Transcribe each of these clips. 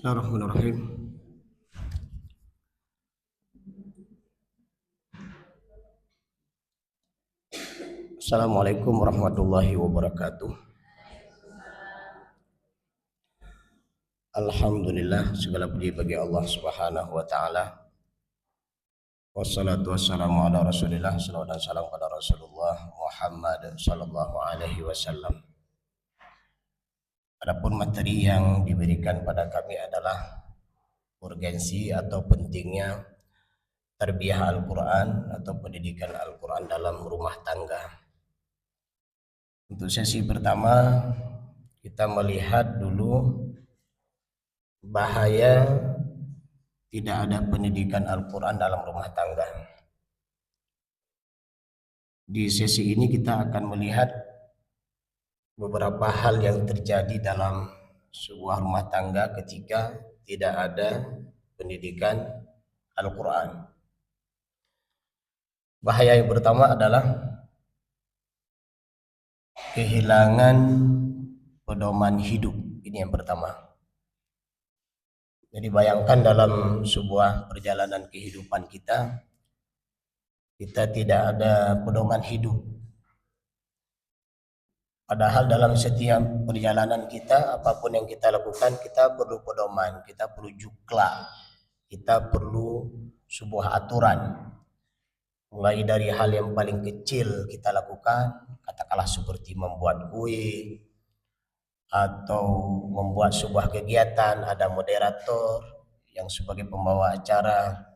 Bismillahirrahmanirrahim. Assalamualaikum warahmatullahi wabarakatuh. Alhamdulillah, segala puji bagi Allah Subhanahu wa taala. Wassalatu wassalamu ala Rasulillah, salawat dan salam pada Rasulullah Muhammad sallallahu alaihi wasallam. Adapun materi yang diberikan pada kami adalah urgensi atau pentingnya tarbiyah Al-Quran atau pendidikan Al-Quran dalam rumah tangga. Untuk sesi pertama kita melihat dulu bahaya tidak ada pendidikan Al-Quran dalam rumah tangga. Di sesi ini kita akan melihat beberapa hal yang terjadi dalam sebuah rumah tangga ketika tidak ada pendidikan Al-Quran. Bahaya yang pertama adalah kehilangan pedoman hidup. Ini yang pertama. Jadi bayangkan dalam sebuah perjalanan kehidupan kita tidak ada pedoman hidup. Padahal dalam setiap perjalanan kita, apapun yang kita lakukan, kita perlu pedoman, kita perlu jukla, kita perlu sebuah aturan. Mulai dari hal yang paling kecil kita lakukan, katakanlah seperti membuat kue, atau membuat sebuah kegiatan, ada moderator yang sebagai pembawa acara,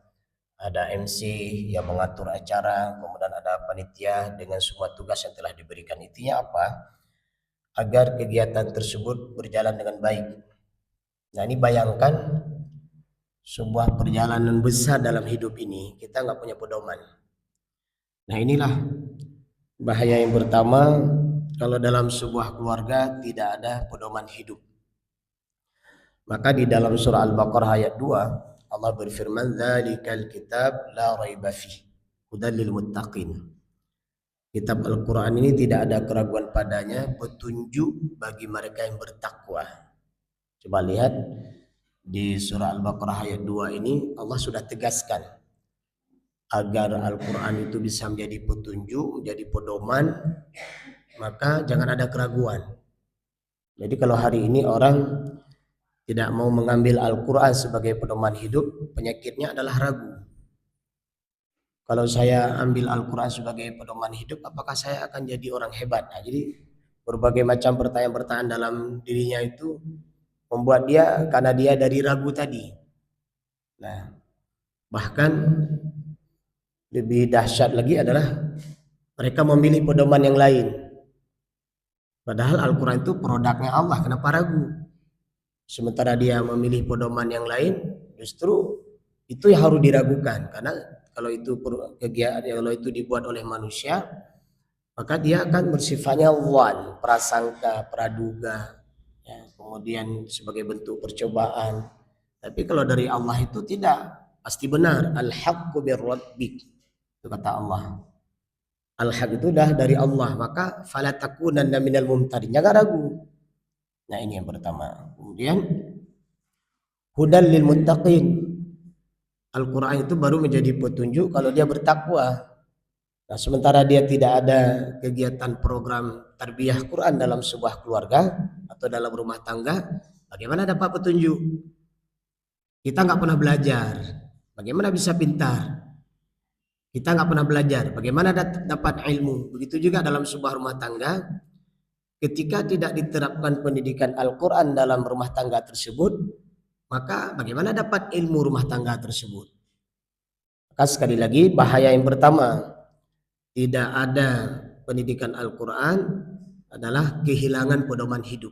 ada MC yang mengatur acara, kemudian ada panitia dengan semua tugas yang telah diberikan. Intinya apa? Agar kegiatan tersebut berjalan dengan baik. Nah, ini bayangkan sebuah perjalanan besar dalam hidup ini, kita nggak punya pedoman. Nah, inilah bahaya yang pertama kalau dalam sebuah keluarga tidak ada pedoman hidup. Maka di dalam surah Al-Baqarah ayat 2 Allah berfirman, "Dzalikal kitab la raiba fihi hudan lil muttaqin." Kitab Al-Quran ini tidak ada keraguan padanya, petunjuk bagi mereka yang bertakwa. Coba lihat di surah Al-Baqarah ayat 2 ini Allah sudah tegaskan agar Al-Quran itu bisa menjadi petunjuk, menjadi pedoman, maka jangan ada keraguan. Jadi kalau hari ini orang tidak mau mengambil Al-Quran sebagai pedoman hidup, penyakitnya adalah ragu. Kalau saya ambil Al-Quran sebagai pedoman hidup, apakah saya akan jadi orang hebat? Nah, jadi berbagai macam pertanyaan-pertanyaan dalam dirinya itu membuat dia, karena dia dari ragu tadi. Nah, bahkan lebih dahsyat lagi adalah mereka memilih pedoman yang lain. Padahal Al-Quran itu produknya Allah, kenapa ragu? Sementara dia memilih pedoman yang lain, justru itu yang harus diragukan. Karena kalau itu kegiatan, kalau itu dibuat oleh manusia, maka dia akan bersifatnya wan, prasangka, praduga, ya, kemudian sebagai bentuk percobaan. Tapi kalau dari Allah itu tidak, pasti benar. Al-haqqu birrabbik, itu kata Allah. Al-haq itu dah dari Allah, maka fala takunanna minal mumtarin, jangan ragu. Nah, ini yang pertama. Kemudian hudan lil muttaqin. Al-Quran itu baru menjadi petunjuk kalau dia bertakwa. Nah, sementara dia tidak ada kegiatan program tarbiyah Quran dalam sebuah keluarga atau dalam rumah tangga, bagaimana dapat petunjuk? Kita nggak pernah belajar, bagaimana bisa pintar? Kita nggak pernah belajar, bagaimana dapat ilmu? Begitu juga dalam sebuah rumah tangga, ketika tidak diterapkan pendidikan Al-Quran dalam rumah tangga tersebut, maka bagaimana dapat ilmu rumah tangga tersebut? Maka sekali lagi, bahaya yang pertama, tidak ada pendidikan Al-Quran adalah kehilangan pedoman hidup.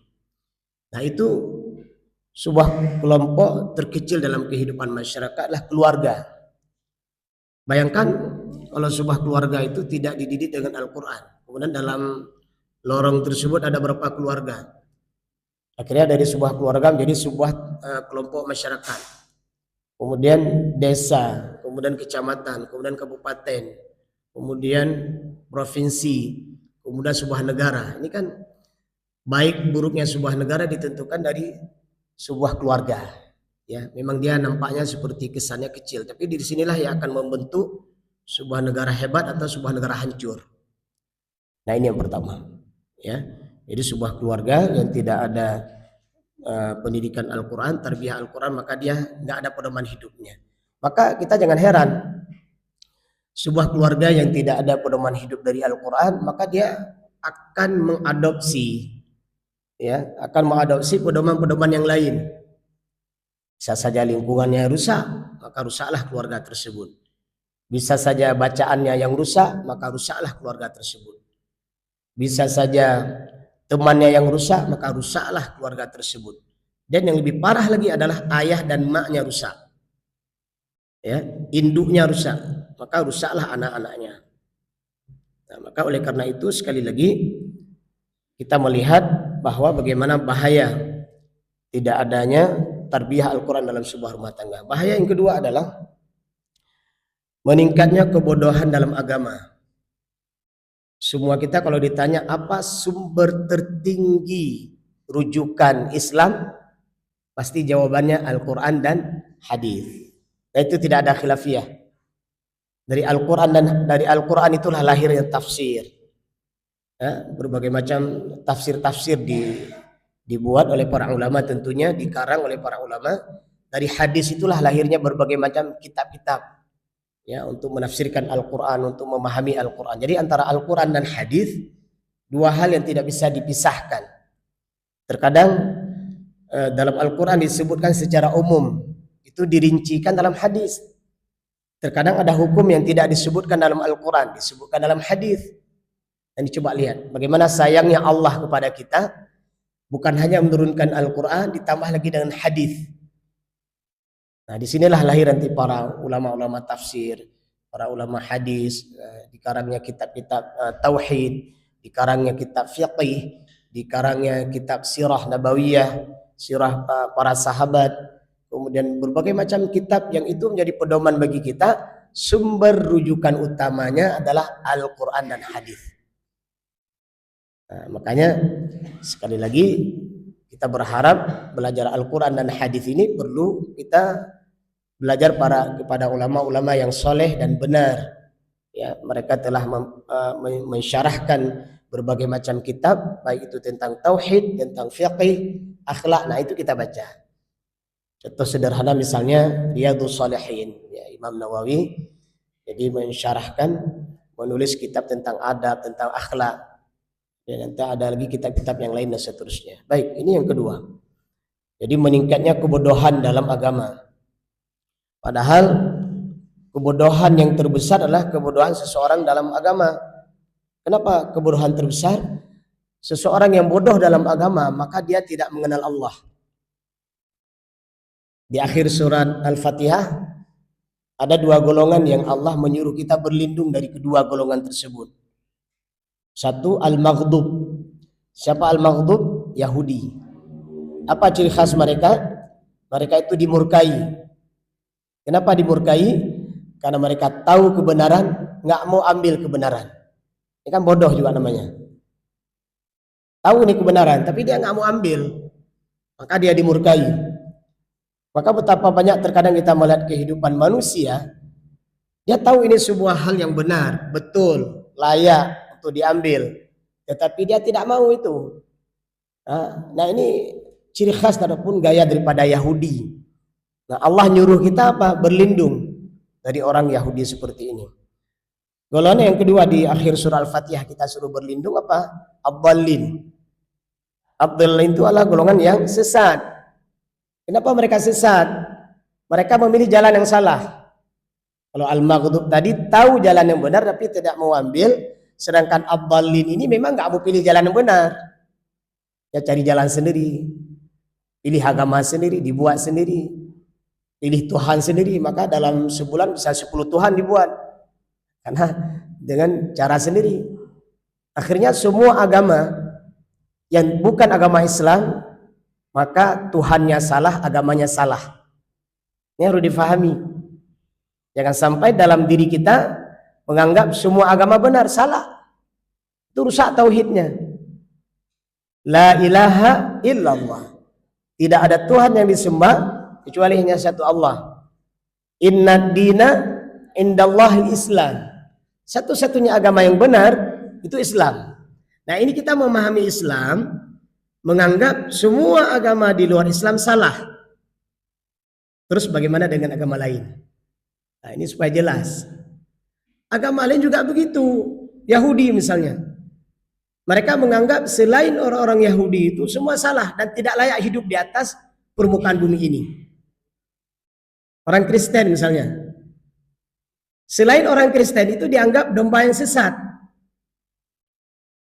Nah, itu sebuah kelompok terkecil dalam kehidupan masyarakat adalah keluarga. Bayangkan kalau sebuah keluarga itu tidak dididik dengan Al-Quran, kemudian dalam lorong tersebut ada berapa keluarga. Akhirnya dari sebuah keluarga menjadi sebuah kelompok masyarakat. Kemudian desa, kemudian kecamatan, kemudian kabupaten, kemudian provinsi, kemudian sebuah negara. Ini kan baik buruknya sebuah negara ditentukan dari sebuah keluarga. Ya, memang dia nampaknya seperti kesannya kecil, tapi di sinilah yang akan membentuk sebuah negara hebat atau sebuah negara hancur. Nah, ini yang pertama. Ya, jadi sebuah keluarga yang tidak ada pendidikan Al-Quran, tarbiyah Al-Quran, maka dia nggak ada pedoman hidupnya. Maka kita jangan heran, sebuah keluarga yang tidak ada pedoman hidup dari Al-Quran, maka dia akan mengadopsi, ya, akan mengadopsi pedoman-pedoman yang lain. Bisa saja lingkungannya rusak, maka rusaklah keluarga tersebut. Bisa saja bacaannya yang rusak, maka rusaklah keluarga tersebut. Bisa saja temannya yang rusak, maka rusaklah keluarga tersebut. Dan yang lebih parah lagi adalah ayah dan maknya rusak. Ya, induknya rusak, maka rusaklah anak-anaknya. Nah, maka oleh karena itu sekali lagi kita melihat bahwa bagaimana bahaya tidak adanya tarbiyah Al-Quran dalam sebuah rumah tangga. Bahaya yang kedua adalah meningkatnya kebodohan dalam agama. Semua kita kalau ditanya apa sumber tertinggi rujukan Islam, pasti jawabannya Al-Quran dan hadis. Nah, itu tidak ada khilafiyah. Dari Al-Quran dan dari Al-Quran itulah lahirnya tafsir. Ya, berbagai macam tafsir-tafsir dibuat oleh para ulama, tentunya dikarang oleh para ulama. Dari hadis itulah lahirnya berbagai macam kitab-kitab, ya, untuk menafsirkan Al-Quran, untuk memahami Al-Quran. Jadi antara Al-Quran dan hadis dua hal yang tidak bisa dipisahkan. Terkadang dalam Al-Quran disebutkan secara umum, itu dirincikan dalam hadis. Terkadang ada hukum yang tidak disebutkan dalam Al-Quran, disebutkan dalam hadis. Dan coba lihat bagaimana sayangnya Allah kepada kita, bukan hanya menurunkan Al-Quran, ditambah lagi dengan hadis. Nah, disinilah lahir nanti para ulama-ulama tafsir, para ulama hadis, dikarangnya kitab-kitab tauhid, dikarangnya kitab fiqih, dikarangnya kitab sirah nabawiyah, sirah para sahabat, kemudian berbagai macam kitab yang itu menjadi pedoman bagi kita. Sumber rujukan utamanya adalah Al-Quran dan hadis. Nah, makanya sekali lagi kita berharap belajar Al-Quran dan hadis ini perlu kita belajar kepada ulama-ulama yang soleh dan benar. Ya, mereka telah mensyarahkan berbagai macam kitab, baik itu tentang tauhid, tentang fiqih, akhlak. Nah, itu kita baca. Contoh sederhana misalnya Riyadhus Shalihin, ya, Imam Nawawi jadi mensyarahkan, menulis kitab tentang adab, tentang akhlak. Dan nanti ada lagi kitab-kitab yang lain dan seterusnya. Baik, ini yang kedua. Jadi meningkatnya kebodohan dalam agama. Padahal kebodohan yang terbesar adalah kebodohan seseorang dalam agama. Kenapa kebodohan terbesar? Seseorang yang bodoh dalam agama, maka dia tidak mengenal Allah. Di akhir surat Al-Fatihah ada dua golongan yang Allah menyuruh kita berlindung dari kedua golongan tersebut. Satu, al-maghdub. Siapa al-maghdub? Yahudi. Apa ciri khas mereka? Mereka itu dimurkai. Kenapa dimurkai? Karena mereka tahu kebenaran, nggak mau ambil kebenaran. Ini kan bodoh juga namanya. Tahu ini kebenaran, tapi dia nggak mau ambil. Maka dia dimurkai. Maka betapa banyak terkadang kita melihat kehidupan manusia, dia tahu ini sebuah hal yang benar, betul, layak untuk diambil, tetapi dia tidak mau itu. Nah, ini ciri khas ataupun gaya daripada Yahudi. Nah, Allah nyuruh kita apa? Berlindung dari orang Yahudi seperti ini. Golongan yang kedua di akhir surah Al-Fatihah kita suruh berlindung apa? Ad-dallin. Ad-dallin itu adalah golongan yang sesat. Kenapa mereka sesat? Mereka memilih jalan yang salah. Kalau al-maghdub tadi tahu jalan yang benar tapi tidak mau ambil. Sedangkan ad-dallin ini memang nggak mau pilih jalan yang benar. Ya cari jalan sendiri. Pilih agama sendiri, dibuat sendiri. Pilih Tuhan sendiri, maka dalam sebulan bisa 10 Tuhan dibuat. Karena dengan cara sendiri. Akhirnya semua agama yang bukan agama Islam, maka Tuhannya salah, agamanya salah. Ini harus difahami. Jangan sampai dalam diri kita menganggap semua agama benar, salah. Itu rusak tauhidnya. La ilaha illallah. Tidak ada Tuhan yang disembah kecuali hanya satu Allah. Inna dina indallahil Islam. Satu-satunya agama yang benar itu Islam. Nah, ini kita memahami Islam, menganggap semua agama di luar Islam salah. Terus bagaimana dengan agama lain? Nah, ini supaya jelas. Agama lain juga begitu. Yahudi misalnya. Mereka menganggap selain orang-orang Yahudi itu semua salah dan tidak layak hidup di atas permukaan bumi ini. Orang Kristen misalnya. Selain orang Kristen itu dianggap domba yang sesat.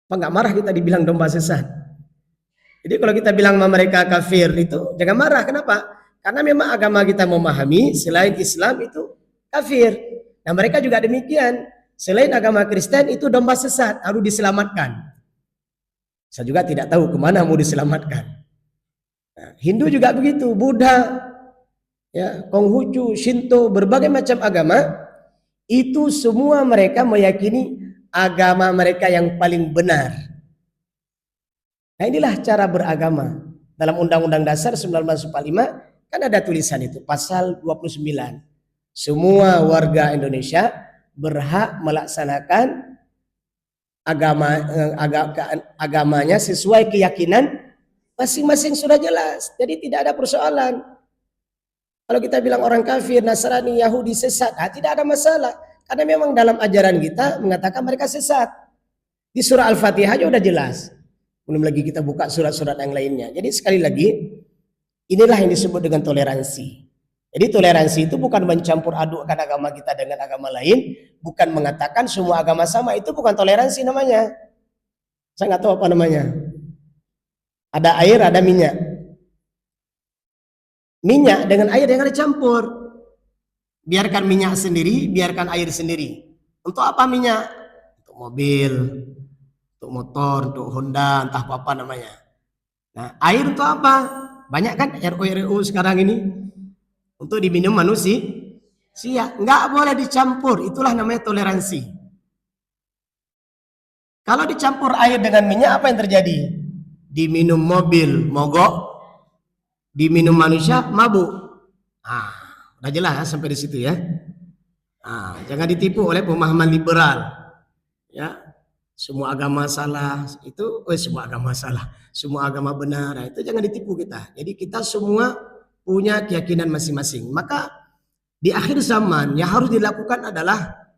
Apa nggak marah kita dibilang domba sesat? Jadi kalau kita bilang sama mereka kafir itu jangan marah. Kenapa? Karena memang agama kita memahami selain Islam itu kafir. Nah, mereka juga demikian. Selain agama Kristen itu domba sesat, harus diselamatkan. Saya juga tidak tahu kemana mau diselamatkan. Nah, Hindu juga begitu, Buddha, ya, Konghucu, Shinto, berbagai macam agama, itu semua mereka meyakini agama mereka yang paling benar. Nah, inilah cara beragama. Dalam Undang-Undang Dasar 1945 kan ada tulisan itu, pasal 29. Semua warga Indonesia berhak melaksanakan agamanya sesuai keyakinan masing-masing, sudah jelas. Jadi tidak ada persoalan. Kalau kita bilang orang kafir, Nasrani, Yahudi sesat, tidak ada masalah. Karena memang dalam ajaran kita mengatakan mereka sesat. Di surah Al-Fatihah aja udah jelas. Belum lagi kita buka surat-surat yang lainnya. Jadi sekali lagi, inilah yang disebut dengan toleransi. Jadi toleransi itu bukan mencampur adukkan agama kita dengan agama lain, bukan mengatakan semua agama sama, itu bukan toleransi namanya. Saya nggak tahu apa namanya. Ada air, ada minyak. Minyak dengan air yang dicampur. Biarkan minyak sendiri, biarkan air sendiri. Untuk apa minyak? Untuk mobil, untuk motor, untuk Honda, entah apa namanya. Nah, air untuk apa? Banyak kan RO sekarang ini untuk diminum manusia. Nggak boleh dicampur, itulah namanya toleransi. Kalau dicampur air dengan minyak, apa yang terjadi? Diminum mobil mogok, diminum manusia mabuk. Udah jelas sampai di situ ya. Jangan ditipu oleh pemahaman liberal. Ya, semua agama salah itu, semua agama salah, semua agama benar. Nah, itu jangan ditipu kita. Jadi kita semua punya keyakinan masing-masing. Maka di akhir zaman yang harus dilakukan adalah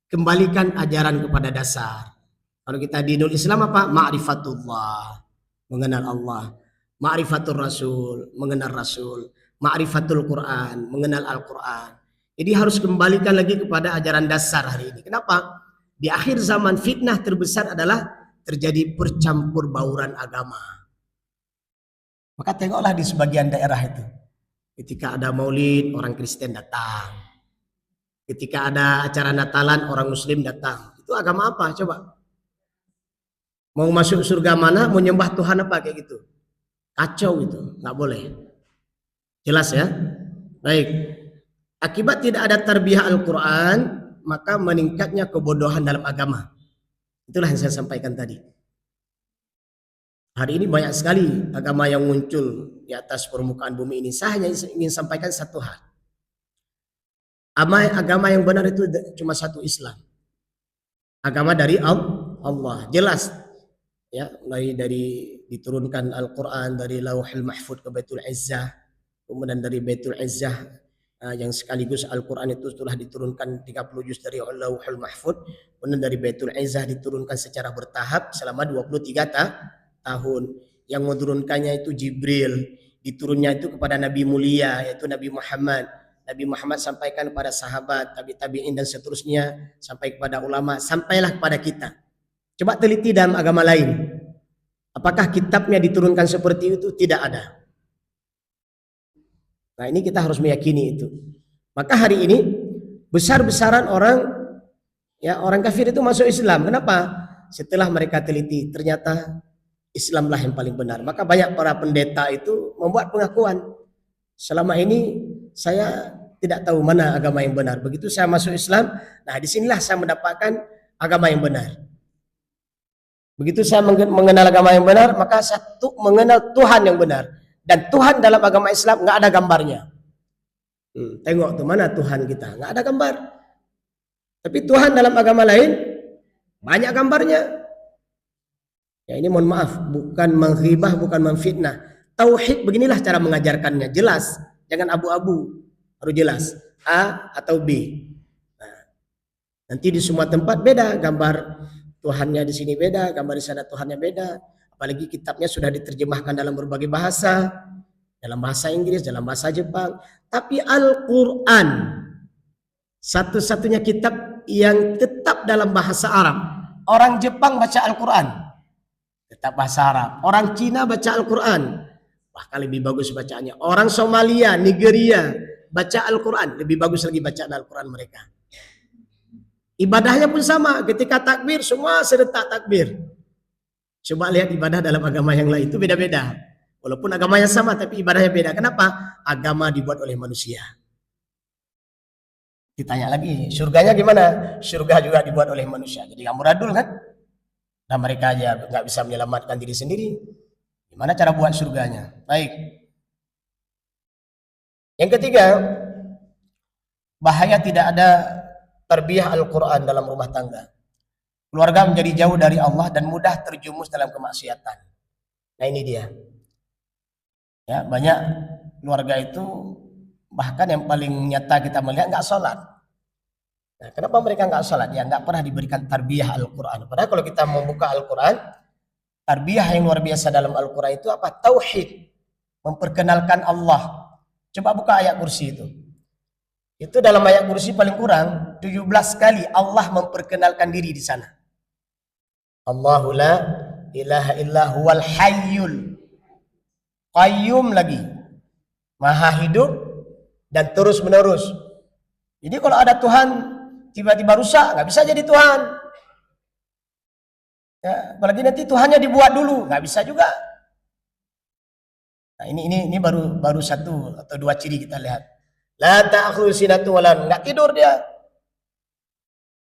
kembalikan ajaran kepada dasar. Kalau kita di Islam apa? Ma'rifatullah, mengenal Allah. Ma'rifatul Rasul, mengenal Rasul. Ma'rifatul Quran, mengenal Al-Quran. Jadi harus kembalikan lagi kepada ajaran dasar hari ini. Kenapa? Di akhir zaman fitnah terbesar adalah terjadi percampur bauran agama. Maka tengoklah di sebagian daerah itu. Ketika ada maulid, orang Kristen datang. Ketika ada acara Natalan, orang Muslim datang. Itu agama apa? Coba. Mau masuk surga mana, mau nyembah Tuhan apa kayak gitu. Kacau itu, nggak boleh. Jelas ya? Baik. Akibat tidak ada tarbiyah Al-Quran, maka meningkatnya kebodohan dalam agama. Itulah yang saya sampaikan tadi. Hari ini banyak sekali agama yang muncul di atas permukaan bumi ini. Saya hanya ingin sampaikan satu hal. Agama yang benar itu cuma satu, Islam. Agama dari Allah. Jelas. Ya, mulai dari diturunkan Al-Quran dari Lauhul Mahfud ke Baitul Izzah. Kemudian dari Baitul Izzah yang sekaligus Al-Quran itu telah diturunkan 30 juz dari Lauhul Mahfud. Kemudian dari Baitul Izzah diturunkan secara bertahap selama 23 tahun. Yang menurunkannya itu Jibril, diturunnya itu kepada Nabi mulia yaitu Nabi Muhammad. Nabi Muhammad sampaikan kepada sahabat, tabi'in dan seterusnya, sampai kepada ulama, sampailah kepada kita. Coba teliti dalam agama lain. Apakah kitabnya diturunkan seperti itu? Tidak ada. Nah, ini kita harus meyakini itu. Maka hari ini besar-besaran orang kafir itu masuk Islam. Kenapa? Setelah mereka teliti, ternyata Islamlah yang paling benar. Maka banyak para pendeta itu membuat pengakuan. Selama ini saya tidak tahu mana agama yang benar. Begitu saya masuk Islam, nah disinilah saya mendapatkan agama yang benar. Begitu saya mengenal agama yang benar, maka saya mengenal Tuhan yang benar. Dan Tuhan dalam agama Islam nggak ada gambarnya. Tengok tuh mana Tuhan kita, nggak ada gambar. Tapi Tuhan dalam agama lain banyak gambarnya. Ya ini mohon maaf, bukan menghibah, bukan memfitnah. Tauhid beginilah cara mengajarkannya, jelas, jangan abu-abu, harus jelas. A atau B. Nah, nanti di semua tempat beda, gambar Tuhannya di sini beda, gambar di sana Tuhannya beda. Apalagi kitabnya sudah diterjemahkan dalam berbagai bahasa, dalam bahasa Inggris, dalam bahasa Jepang. Tapi Al-Quran satu-satunya kitab yang tetap dalam bahasa Arab. Orang Jepang baca Al-Quran tetap bahasa Arab. Orang Cina baca Al-Quran, bahkan lebih bagus bacaannya. Orang Somalia, Nigeria baca Al-Quran, lebih bagus lagi bacaan Al-Quran mereka. Ibadahnya pun sama, ketika takbir semua serentak takbir. Coba lihat ibadah dalam agama yang lain itu beda-beda. Walaupun agamanya sama tapi ibadahnya beda. Kenapa? Agama dibuat oleh manusia. Ditanya lagi, surganya gimana? Surga juga dibuat oleh manusia. Jadi amburadul kan? Nah mereka aja nggak bisa menyelamatkan diri sendiri. Gimana cara buat surganya? Baik. Yang ketiga, bahaya tidak ada tarbiyah Al-Quran dalam rumah tangga. Keluarga menjadi jauh dari Allah dan mudah terjumus dalam kemaksiatan. Nah ini dia. Ya, banyak keluarga itu bahkan yang paling nyata kita melihat nggak sholat. Nah, kenapa mereka nggak sholat? Ya nggak pernah diberikan tarbiyah Al-Quran. Padahal kalau kita membuka Al-Quran, tarbiyah yang luar biasa dalam Al-Quran itu apa? Tauhid, memperkenalkan Allah. Coba buka ayat kursi itu. Itu dalam ayat kursi paling kurang 17 kali Allah memperkenalkan diri di sana. Allahu la ilaha illa huwal hayyul qayyum lagi. Maha hidup dan terus menerus. Jadi kalau ada Tuhan tiba-tiba rusak, nggak bisa jadi Tuhan. Ya, apalagi nanti Tuhannya dibuat dulu, nggak bisa juga. Nah, ini baru satu atau dua ciri kita lihat. La ta'khudhu sinatun wa la nawm, nggak tidur dia.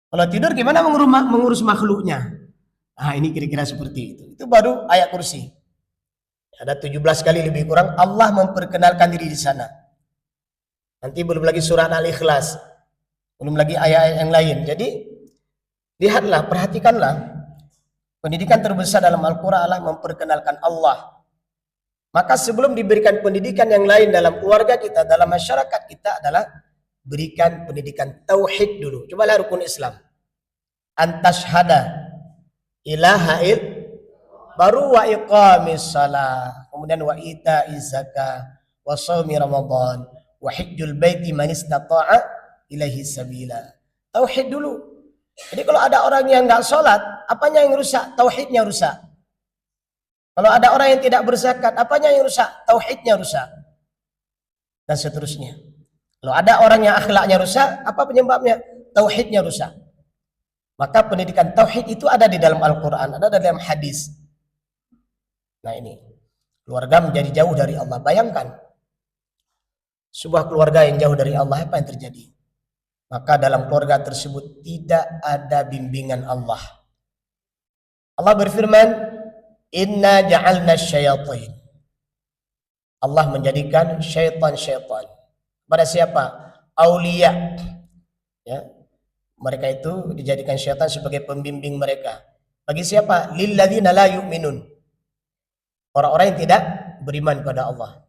Kalau tidur gimana mengurus makhluknya? Nah, ini kira-kira seperti itu. Itu baru ayat kursi. Ada 17 kali lebih kurang Allah memperkenalkan diri di sana. Nanti belum lagi surat Al-Ikhlas, belum lagi ayat-ayat yang lain. Jadi lihatlah, perhatikanlah, pendidikan terbesar dalam Al-Quran adalah memperkenalkan Allah. Maka sebelum diberikan pendidikan yang lain dalam keluarga kita, dalam masyarakat kita adalah berikan pendidikan tauhid dulu. Cobalah rukun Islam. Antashhada ilaha il, baru wa iqamis salah, kemudian wa ita'iz zakah, wa shaumi ramadan, wa hajjul baiti man istata'a ilaihi sabila. Tauhid dulu. Jadi kalau ada orang yang enggak sholat, apanya yang rusak? Tauhidnya rusak. Kalau ada orang yang tidak berzakat, apanya yang rusak? Tauhidnya rusak. Dan seterusnya. Kalau ada orang yang akhlaknya rusak, apa penyebabnya? Tauhidnya rusak. Maka pendidikan tauhid itu ada di dalam Al-Quran, ada dalam hadis. Nah ini, keluarga menjadi jauh dari Allah. Bayangkan, sebuah keluarga yang jauh dari Allah, apa yang terjadi? Maka dalam keluarga tersebut tidak ada bimbingan Allah. Allah berfirman, Inna ja'alna syayatin. Allah menjadikan syaitan-syaitan. Pada siapa? Aulia. Ya. Mereka itu dijadikan syaitan sebagai pembimbing mereka. Bagi siapa? Lilladzina la yu'minun. Orang-orang yang tidak beriman kepada Allah.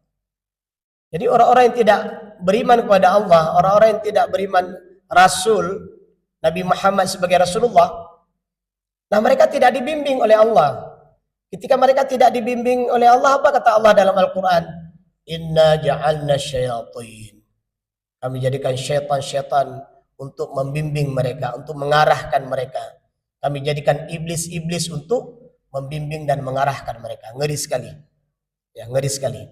Jadi orang-orang yang tidak beriman kepada Allah, orang-orang yang tidak beriman Rasul Nabi Muhammad sebagai Rasulullah, nah mereka tidak dibimbing oleh Allah. Ketika mereka tidak dibimbing oleh Allah, apa kata Allah dalam Al-Quran? Inna ja'alna syayatin. Kami jadikan syaitan-syaitan untuk membimbing mereka, untuk mengarahkan mereka. Kami jadikan iblis-iblis untuk membimbing dan mengarahkan mereka. Ngeri sekali. Ya, ngeri sekali.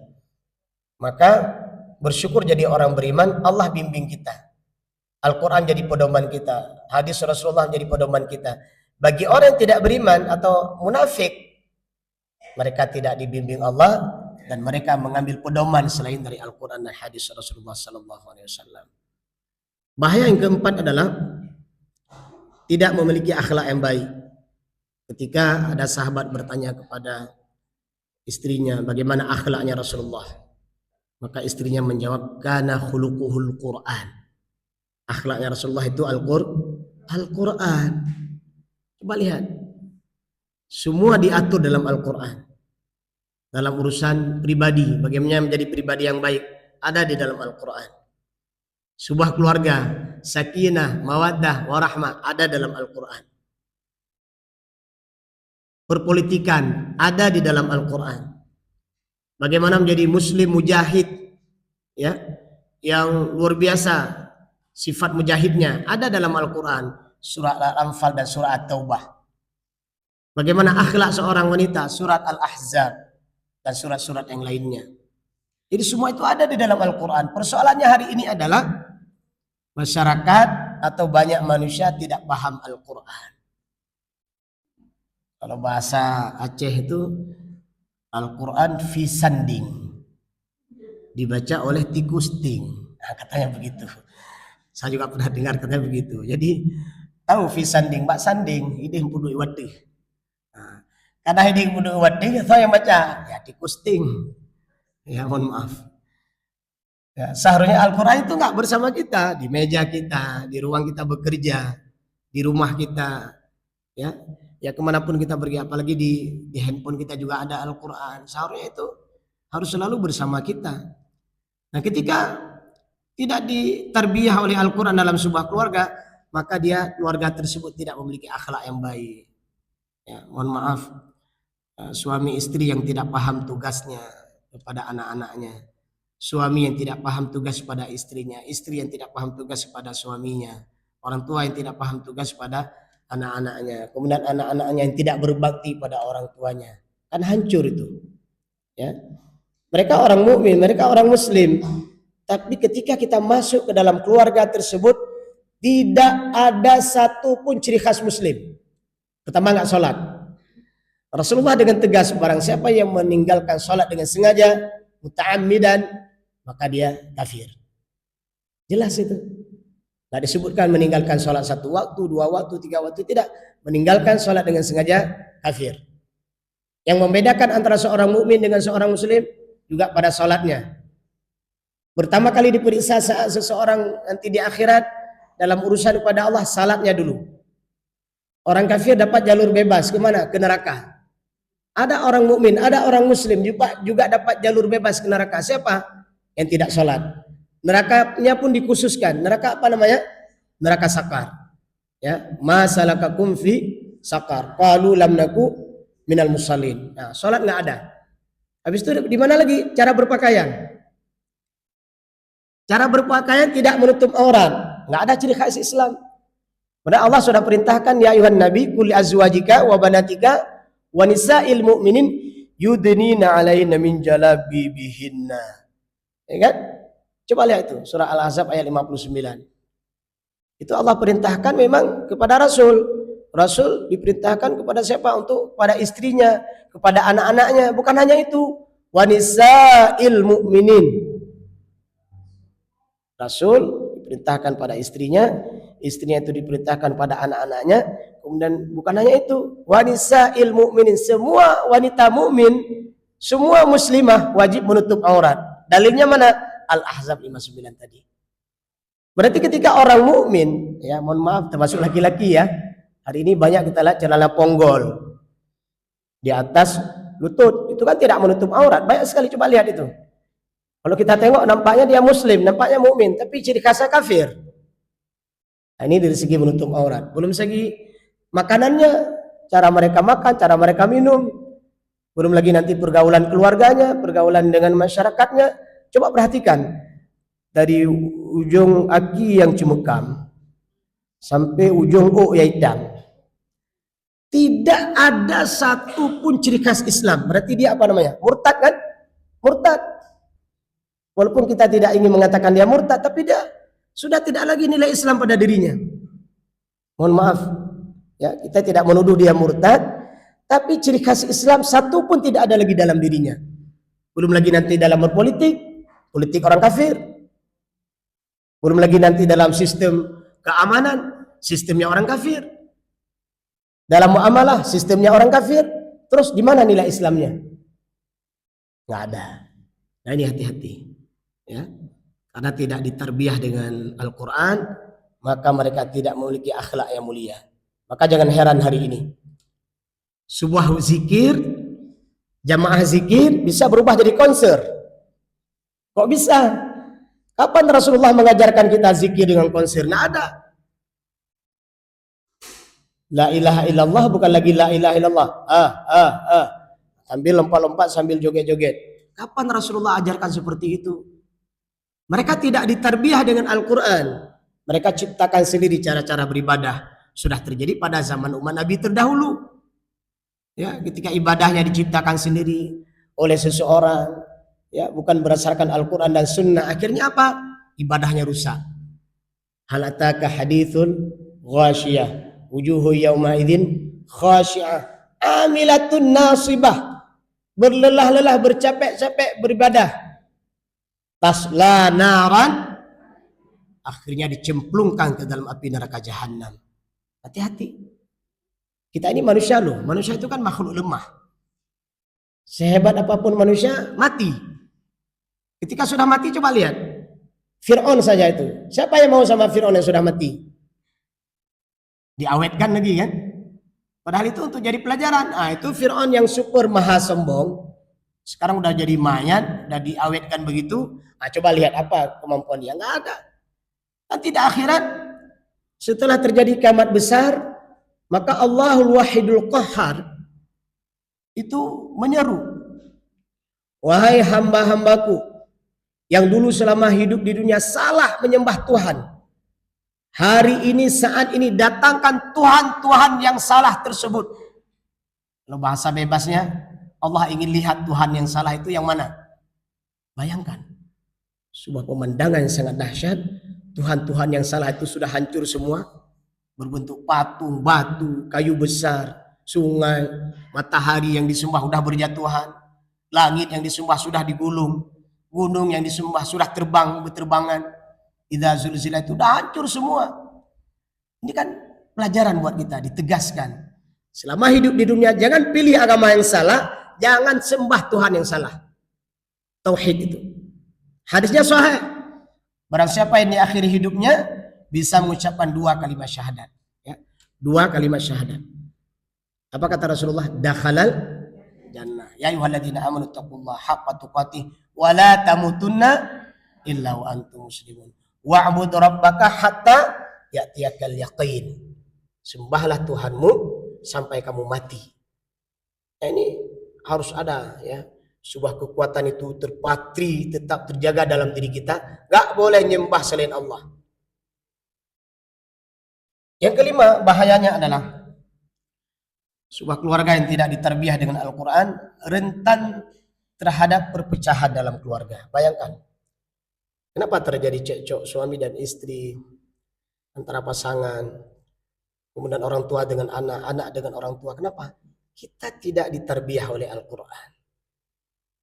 Maka bersyukur jadi orang beriman, Allah bimbing kita. Al-Quran jadi pedoman kita. Hadis Rasulullah jadi pedoman kita. Bagi orang yang tidak beriman atau munafik, mereka tidak dibimbing Allah dan mereka mengambil pedoman selain dari Al-Quran dan hadis Rasulullah SAW. Bahaya yang keempat adalah tidak memiliki akhlak yang baik. Ketika ada sahabat bertanya kepada istrinya bagaimana akhlaknya Rasulullah, Maka istrinya menjawab, kana khuluquhul Qur'an. Akhlaknya Rasulullah itu Al-Qur'an. Coba lihat. Semua diatur dalam Al-Qur'an. Dalam urusan pribadi, bagaimana menjadi pribadi yang baik, ada di dalam Al-Qur'an. Sebuah keluarga, sakinah, mawaddah, warahmah, ada dalam Al-Qur'an. Perpolitikan, ada di dalam Al-Qur'an. Bagaimana menjadi muslim mujahid, ya, yang luar biasa, sifat mujahidnya ada dalam Al-Quran, surat Al-Anfal dan surat At-Taubah. Bagaimana akhlak seorang wanita, surat Al-Ahzab dan surat-surat yang lainnya. Jadi semua itu ada di dalam Al-Quran. Persoalannya hari ini adalah masyarakat atau banyak manusia tidak paham Al-Quran. Kalau bahasa Aceh itu Al-Quran fi sanding, dibaca oleh tikus ting. Nah, katanya begitu. Saya juga pernah dengar katanya begitu. Jadi tahu fi sanding, mbak sanding, ini pudu iwati. Nah, karena ini pudu iwati, saya yang baca ya tikus ting. Ya mohon maaf. Ya, seharusnya Al-Quran itu nggak bersama kita, di meja kita, di ruang kita bekerja, di rumah kita, ya. Ya kemanapun kita pergi, apalagi di handphone kita juga ada Al-Quran. Seharusnya itu harus selalu bersama kita. Nah ketika tidak ditarbiyah oleh Al-Quran dalam sebuah keluarga, maka keluarga tersebut tidak memiliki akhlak yang baik. Ya, mohon maaf, suami istri yang tidak paham tugasnya kepada anak-anaknya, suami yang tidak paham tugas pada istrinya, istri yang tidak paham tugas pada suaminya, orang tua yang tidak paham tugas pada anak-anaknya, kemudian anak-anaknya yang tidak berbakti pada orang tuanya, kan hancur itu. Ya, mereka orang mukmin, mereka orang muslim, tapi ketika kita masuk ke dalam keluarga tersebut tidak ada satupun ciri khas muslim. Pertama, nggak sholat. Rasulullah dengan tegas, barang siapa yang meninggalkan sholat dengan sengaja, muta'ammidan, maka dia kafir. Jelas itu. Nggak disebutkan meninggalkan sholat 1 waktu, 2 waktu, 3 waktu, tidak. Meninggalkan sholat dengan sengaja, kafir. Yang membedakan antara seorang mukmin dengan seorang muslim juga pada sholatnya. Pertama kali diperiksa saat seseorang nanti di akhirat dalam urusan kepada Allah, salatnya dulu. Orang kafir dapat jalur bebas kemana? Ke neraka. Ada orang mukmin, ada orang muslim juga dapat jalur bebas ke neraka. Siapa? Yang tidak sholat. Nerakanya pun dikhususkan. Neraka apa namanya? Neraka sakar. Ya, ma salakakum fi sakar? Qalu lam naku minal musallin. Nah, sholat nggak ada. Habis itu di mana lagi? Cara berpakaian. Cara berpakaian tidak menutup aurat. Nggak ada ciri khas Islam. Padahal Allah sudah perintahkan, ya ayuhan nabi qul azwajika wa banatika wa nisa'il mu'minin yudnina 'alaina min jalabibihinna. Ya kan? Coba lihat itu, surah Al-Ahzab ayat 59. Itu Allah perintahkan memang kepada Rasul. Rasul diperintahkan kepada siapa? Untuk pada istrinya, kepada anak-anaknya. Bukan hanya itu. Wa nisa'il mu'minin. Rasul diperintahkan pada istrinya itu diperintahkan pada anak-anaknya. Kemudian bukan hanya itu. Wa nisa'il mu'minin. Semua wanita mukmin, semua muslimah wajib menutup aurat. Dalilnya mana? Al-Ahzab 59 tadi. Berarti ketika orang mukmin, ya mohon maaf termasuk laki-laki ya, hari ini banyak kita lihat celana ponggol di atas lutut, itu kan tidak menutup aurat. Banyak sekali, coba lihat itu. Kalau kita tengok nampaknya dia muslim, nampaknya mukmin, tapi ciri khasnya kafir. Nah, ini dari segi menutup aurat. Belum segi makanannya, cara mereka makan, cara mereka minum. Belum lagi nanti pergaulan keluarganya, pergaulan dengan masyarakatnya. Coba perhatikan, dari ujung aki yang cemekam sampai ujung yang hitam, tidak ada satupun ciri khas Islam. Berarti dia apa namanya? Murtad kan? Murtad. Walaupun kita tidak ingin mengatakan dia murtad, tapi dia sudah tidak lagi nilai Islam pada dirinya. Mohon maaf, ya kita tidak menuduh dia murtad, tapi ciri khas Islam satupun tidak ada lagi dalam dirinya. Belum lagi nanti dalam berpolitik, politik orang kafir. Belum lagi nanti dalam sistem keamanan, sistemnya orang kafir. Dalam muamalah, sistemnya orang kafir. Terus di mana nilai Islamnya? Nggak ada. Nah ini hati-hati. Ya, karena tidak ditarbiyah dengan Al-Quran, maka mereka tidak memiliki akhlak yang mulia. Maka jangan heran hari ini sebuah zikir, jamaah zikir bisa berubah jadi konser. Kok bisa? Kapan Rasulullah mengajarkan kita zikir dengan konser? Nggak ada. La ilaha illallah bukan lagi la ilaha illallah. Sambil lompat-lompat, sambil joget-joget. Kapan Rasulullah ajarkan seperti itu? Mereka tidak ditarbiyah dengan Al-Quran. Mereka ciptakan sendiri cara-cara beribadah. Sudah terjadi pada zaman umat Nabi terdahulu. Ya, ketika ibadahnya diciptakan sendiri oleh seseorang, ya, bukan berdasarkan Al-Quran dan Sunnah. Akhirnya apa? Ibadahnya rusak. Hal ataka hadithun ghashiyah. Wujuhu yawma idzin khashi'ah. Amilatun nasibah. Berlelah-lelah, bercapek-capek beribadah. Tasla naran, akhirnya dicemplungkan ke dalam api neraka jahanam. Hati-hati. Kita ini manusia loh. Manusia itu kan makhluk lemah. Sehebat apapun manusia, mati. Ketika sudah mati, coba lihat. Fir'aun saja itu. Siapa yang mau sama Fir'aun yang sudah mati? Diawetkan lagi kan? Padahal itu untuk jadi pelajaran. Nah, itu Fir'aun yang super maha sombong. Sekarang udah jadi mayat, udah diawetkan begitu. Nah, coba lihat apa kemampuan dia. Nggak ada. Dan tidak akhirat. Setelah terjadi kiamat besar, maka Allahul Wahidul Qahhar itu menyeru, wahai hamba-hambaku yang dulu selama hidup di dunia salah menyembah Tuhan, hari ini saat ini datangkan Tuhan-Tuhan yang salah tersebut. Kalau bahasa bebasnya, Allah ingin lihat Tuhan yang salah itu yang mana. Bayangkan, sebuah pemandangan yang sangat dahsyat. Tuhan-Tuhan yang salah itu sudah hancur semua, berbentuk patung, batu, kayu besar, sungai, matahari yang disembah sudah berjatuhan, langit yang disembah sudah digulung, gunung yang disembah sudah terbang berterbangan. Idza zulzilat itu sudah hancur semua. Ini kan pelajaran buat kita, ditegaskan. Selama hidup di dunia jangan pilih agama yang salah, jangan sembah Tuhan yang salah. Tauhid itu. Hadisnya sahih. Barang siapa yang di akhir hidupnya bisa mengucapkan 2 kalimat syahadat, ya. 2 kalimat syahadat. Apa kata Rasulullah? Dakhalal jannah. Ya ayyuhalladzina amanu taqullaha haqqa tuqatih wa la tamutunna illa wa antum muslimun. Wa'bud rabbaka hatta ya'tiyakal yaqin. Sembahlah Tuhanmu sampai kamu mati. Nah, ini harus ada, ya. Sebuah kekuatan itu terpatri, tetap terjaga dalam diri kita. Gak boleh nyembah selain Allah. Yang kelima, bahayanya adalah sebuah keluarga yang tidak ditarbiyah dengan Al-Quran rentan terhadap perpecahan dalam keluarga. Bayangkan, kenapa terjadi cekcok suami dan istri, antara pasangan, kemudian orang tua dengan anak, anak dengan orang tua. Kenapa? Kita tidak ditarbiyah oleh Al-Quran.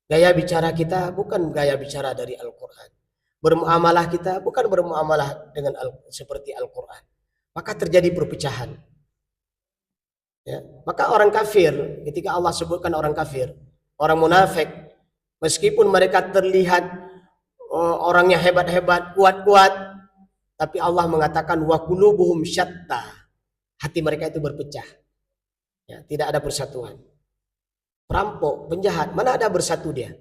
Gaya bicara kita bukan gaya bicara dari Al-Quran. Bermuamalah kita bukan bermuamalah dengan seperti Al-Quran. Maka terjadi perpecahan. Ya. Maka orang kafir, ketika Allah sebutkan orang kafir, orang munafik, meskipun mereka terlihat orangnya hebat-hebat, kuat-kuat, tapi Allah mengatakan wa qulubuhum syatta. Hati mereka itu berpecah. Ya, tidak ada persatuan. Perampok, penjahat, mana ada bersatu dia?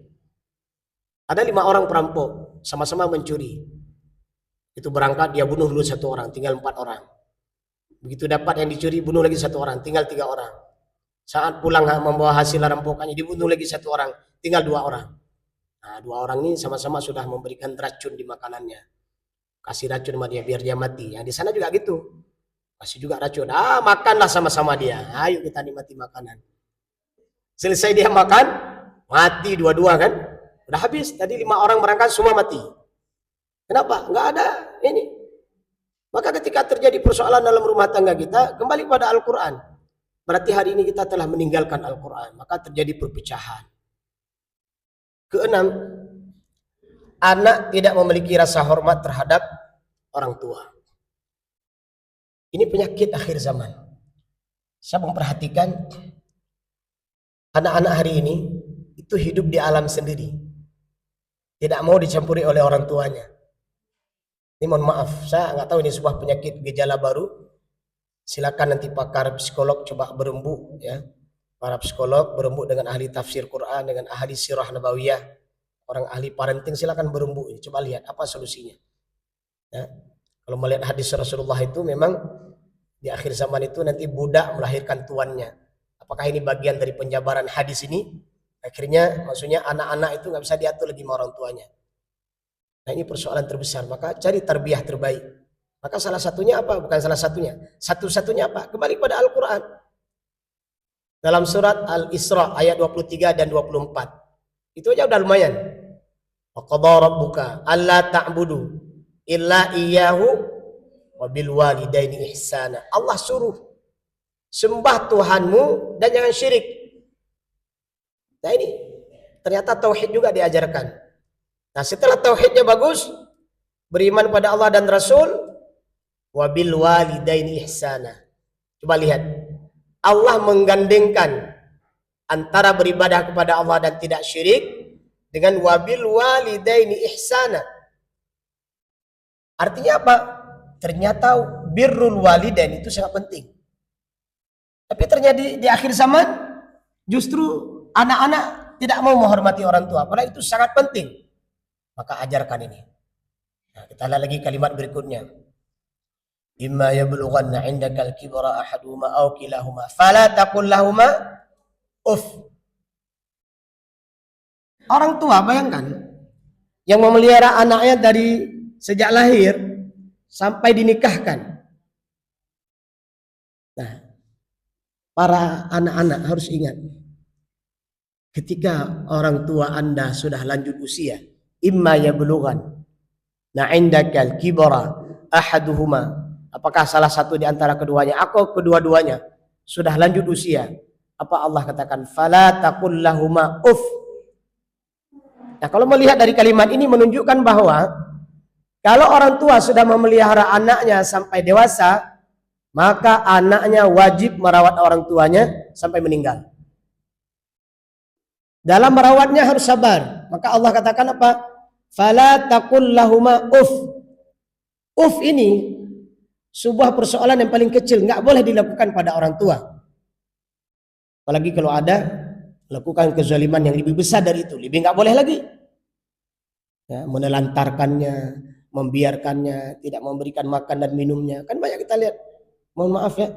Ada 5 orang perampok, sama-sama mencuri. Itu berangkat, dia bunuh dulu 1 orang, tinggal 4 orang. Begitu dapat yang dicuri, bunuh lagi 1 orang, tinggal 3 orang. Saat pulang membawa hasil rampokannya, dibunuh lagi 1 orang, tinggal 2 orang. Nah, 2 orang ini sama-sama sudah memberikan racun di makanannya. Kasih racun sama dia, biar dia mati. Yang di sana juga gitu. Kasih juga racun. Makanlah sama-sama dia. Ayo kita nikmati makanan. Selesai dia makan, mati dua-dua kan? Udah habis, tadi 5 orang berangkat semua mati. Kenapa? Nggak ada ini. Maka ketika terjadi persoalan dalam rumah tangga kita, kembali pada Al-Quran. Berarti hari ini kita telah meninggalkan Al-Quran. Maka terjadi perpecahan. Keenam, anak tidak memiliki rasa hormat terhadap orang tua. Ini penyakit akhir zaman. Saya memperhatikan anak-anak hari ini itu hidup di alam sendiri. tidak mau dicampuri oleh orang tuanya. Ini mohon maaf, saya nggak tahu ini sebuah penyakit gejala baru. Silakan nanti pakar psikolog coba berembuk ya. Para psikolog berembuk dengan ahli tafsir Quran, dengan ahli sirah nabawiyah, orang ahli parenting, silakan berembuk. Coba lihat apa solusinya. Ya. Kalau melihat hadis Rasulullah itu memang di akhir zaman itu nanti budak melahirkan tuannya. Apakah ini bagian dari penjabaran hadis ini? Akhirnya maksudnya anak-anak itu nggak bisa diatur lagi sama orang tuanya. Nah ini persoalan terbesar. Maka cari tarbiyah terbaik. Maka salah satunya apa? Bukan salah satunya. Satu-satunya apa? Kembali pada Al-Quran. Dalam surat Al-Isra ayat 23 dan 24. Itu aja udah lumayan. Wa qadha rabbuka alla ta'budu illa iyyahu wa bil walidaini ihsana. Allah suruh sembah Tuhanmu dan jangan syirik. Nah ini ternyata tauhid juga diajarkan. Nah setelah tauhidnya bagus, beriman pada Allah dan Rasul, wabil walidaini ihsana. Coba lihat, Allah menggandengkan antara beribadah kepada Allah dan tidak syirik dengan wabil walidaini ihsana. Artinya apa? Ternyata birrul walidain itu sangat penting. Tapi ternyata di akhir zaman justru anak-anak tidak mau menghormati orang tua, padahal itu sangat penting. Maka ajarkan ini. Nah, kita lihat lagi kalimat berikutnya. Imma yablughanna 'indakal kibara ahaduhuma aw kilahuma fala taqul lahumā uff. Orang tua bayangkan yang memelihara anaknya dari sejak lahir sampai dinikahkan. Nah, para anak-anak harus ingat, ketika orang tua Anda sudah lanjut usia, imma yablughan na indakal kibara ahaduhuma, apakah salah satu di antara keduanya atau kedua-duanya sudah lanjut usia, apa Allah katakan fala taqul lahumā uff. Nah, kalau melihat dari kalimat ini menunjukkan bahwa kalau orang tua sudah memelihara anaknya sampai dewasa, maka anaknya wajib merawat orang tuanya sampai meninggal. Dalam merawatnya harus sabar. Maka Allah katakan apa? Fala taqul lahumā uff. Uff ini sebuah persoalan yang paling kecil, nggak boleh dilakukan pada orang tua. Apalagi kalau ada lakukan kezaliman yang lebih besar dari itu, lebih nggak boleh lagi. Ya, menelantarkannya, membiarkannya, tidak memberikan makan dan minumnya. Kan banyak kita lihat. Mohon maaf ya.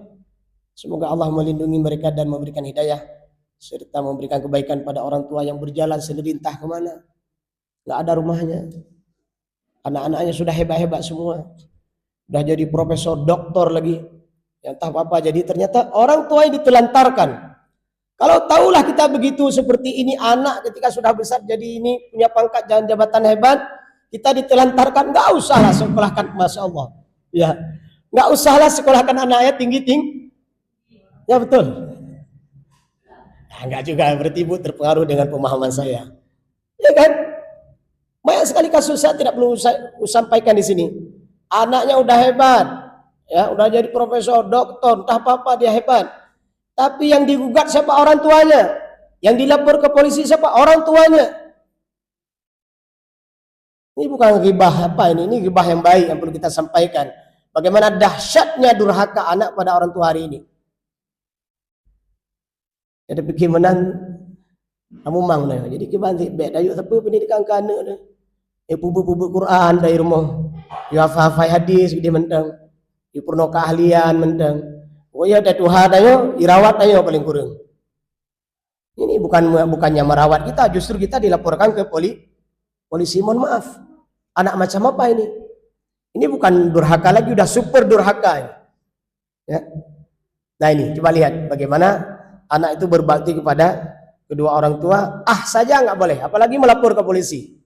Semoga Allah melindungi mereka dan memberikan hidayah serta memberikan kebaikan pada orang tua yang berjalan sendiri entah kemana. Nggak ada rumahnya. Anak-anaknya sudah hebat-hebat semua. Sudah jadi profesor, doktor lagi. Yang entah apa. Jadi ternyata orang tua yang ditelantarkan. Kalau tahulah kita begitu seperti ini, anak ketika sudah besar jadi ini punya pangkat dan jabatan hebat, kita ditelantarkan, nggak usahlah sekolahkan, masya Allah, ya, nggak usahlah sekolahkan anaknya tinggi, ya betul. Nah, nggak juga berarti ibu terpengaruh dengan pemahaman saya, ya kan? Banyak sekali kasus, saya tidak perlu sampaikan di sini. Anaknya udah hebat, ya, udah jadi profesor, doktor, entah apa dia hebat. Tapi yang digugat siapa? Orang tuanya. Yang dilapor ke polisi siapa? Orang tuanya. Ini bukan ghibah apa ini ghibah yang baik yang perlu kita sampaikan. Bagaimana dahsyatnya durhaka anak pada orang tua hari ini. Jadi pikir menang kamu mang nih. Jadi kita nanti dayu tapi pendidikan kana nih. Pubu-pubu Quran dari rumah. Ya hafal hadis gede mentang. Ya purno keahlian mentang. Oh ya ada Tuhan ayo dirawat ayo paling kurang. Ini bukannya merawat kita, justru kita dilaporkan ke polisi. Mohon maaf. Anak macam apa ini? Ini bukan durhaka lagi, udah super durhaka ini. Ya. Nah ini coba lihat bagaimana anak itu berbakti kepada kedua orang tua, saja nggak boleh, apalagi melapor ke polisi.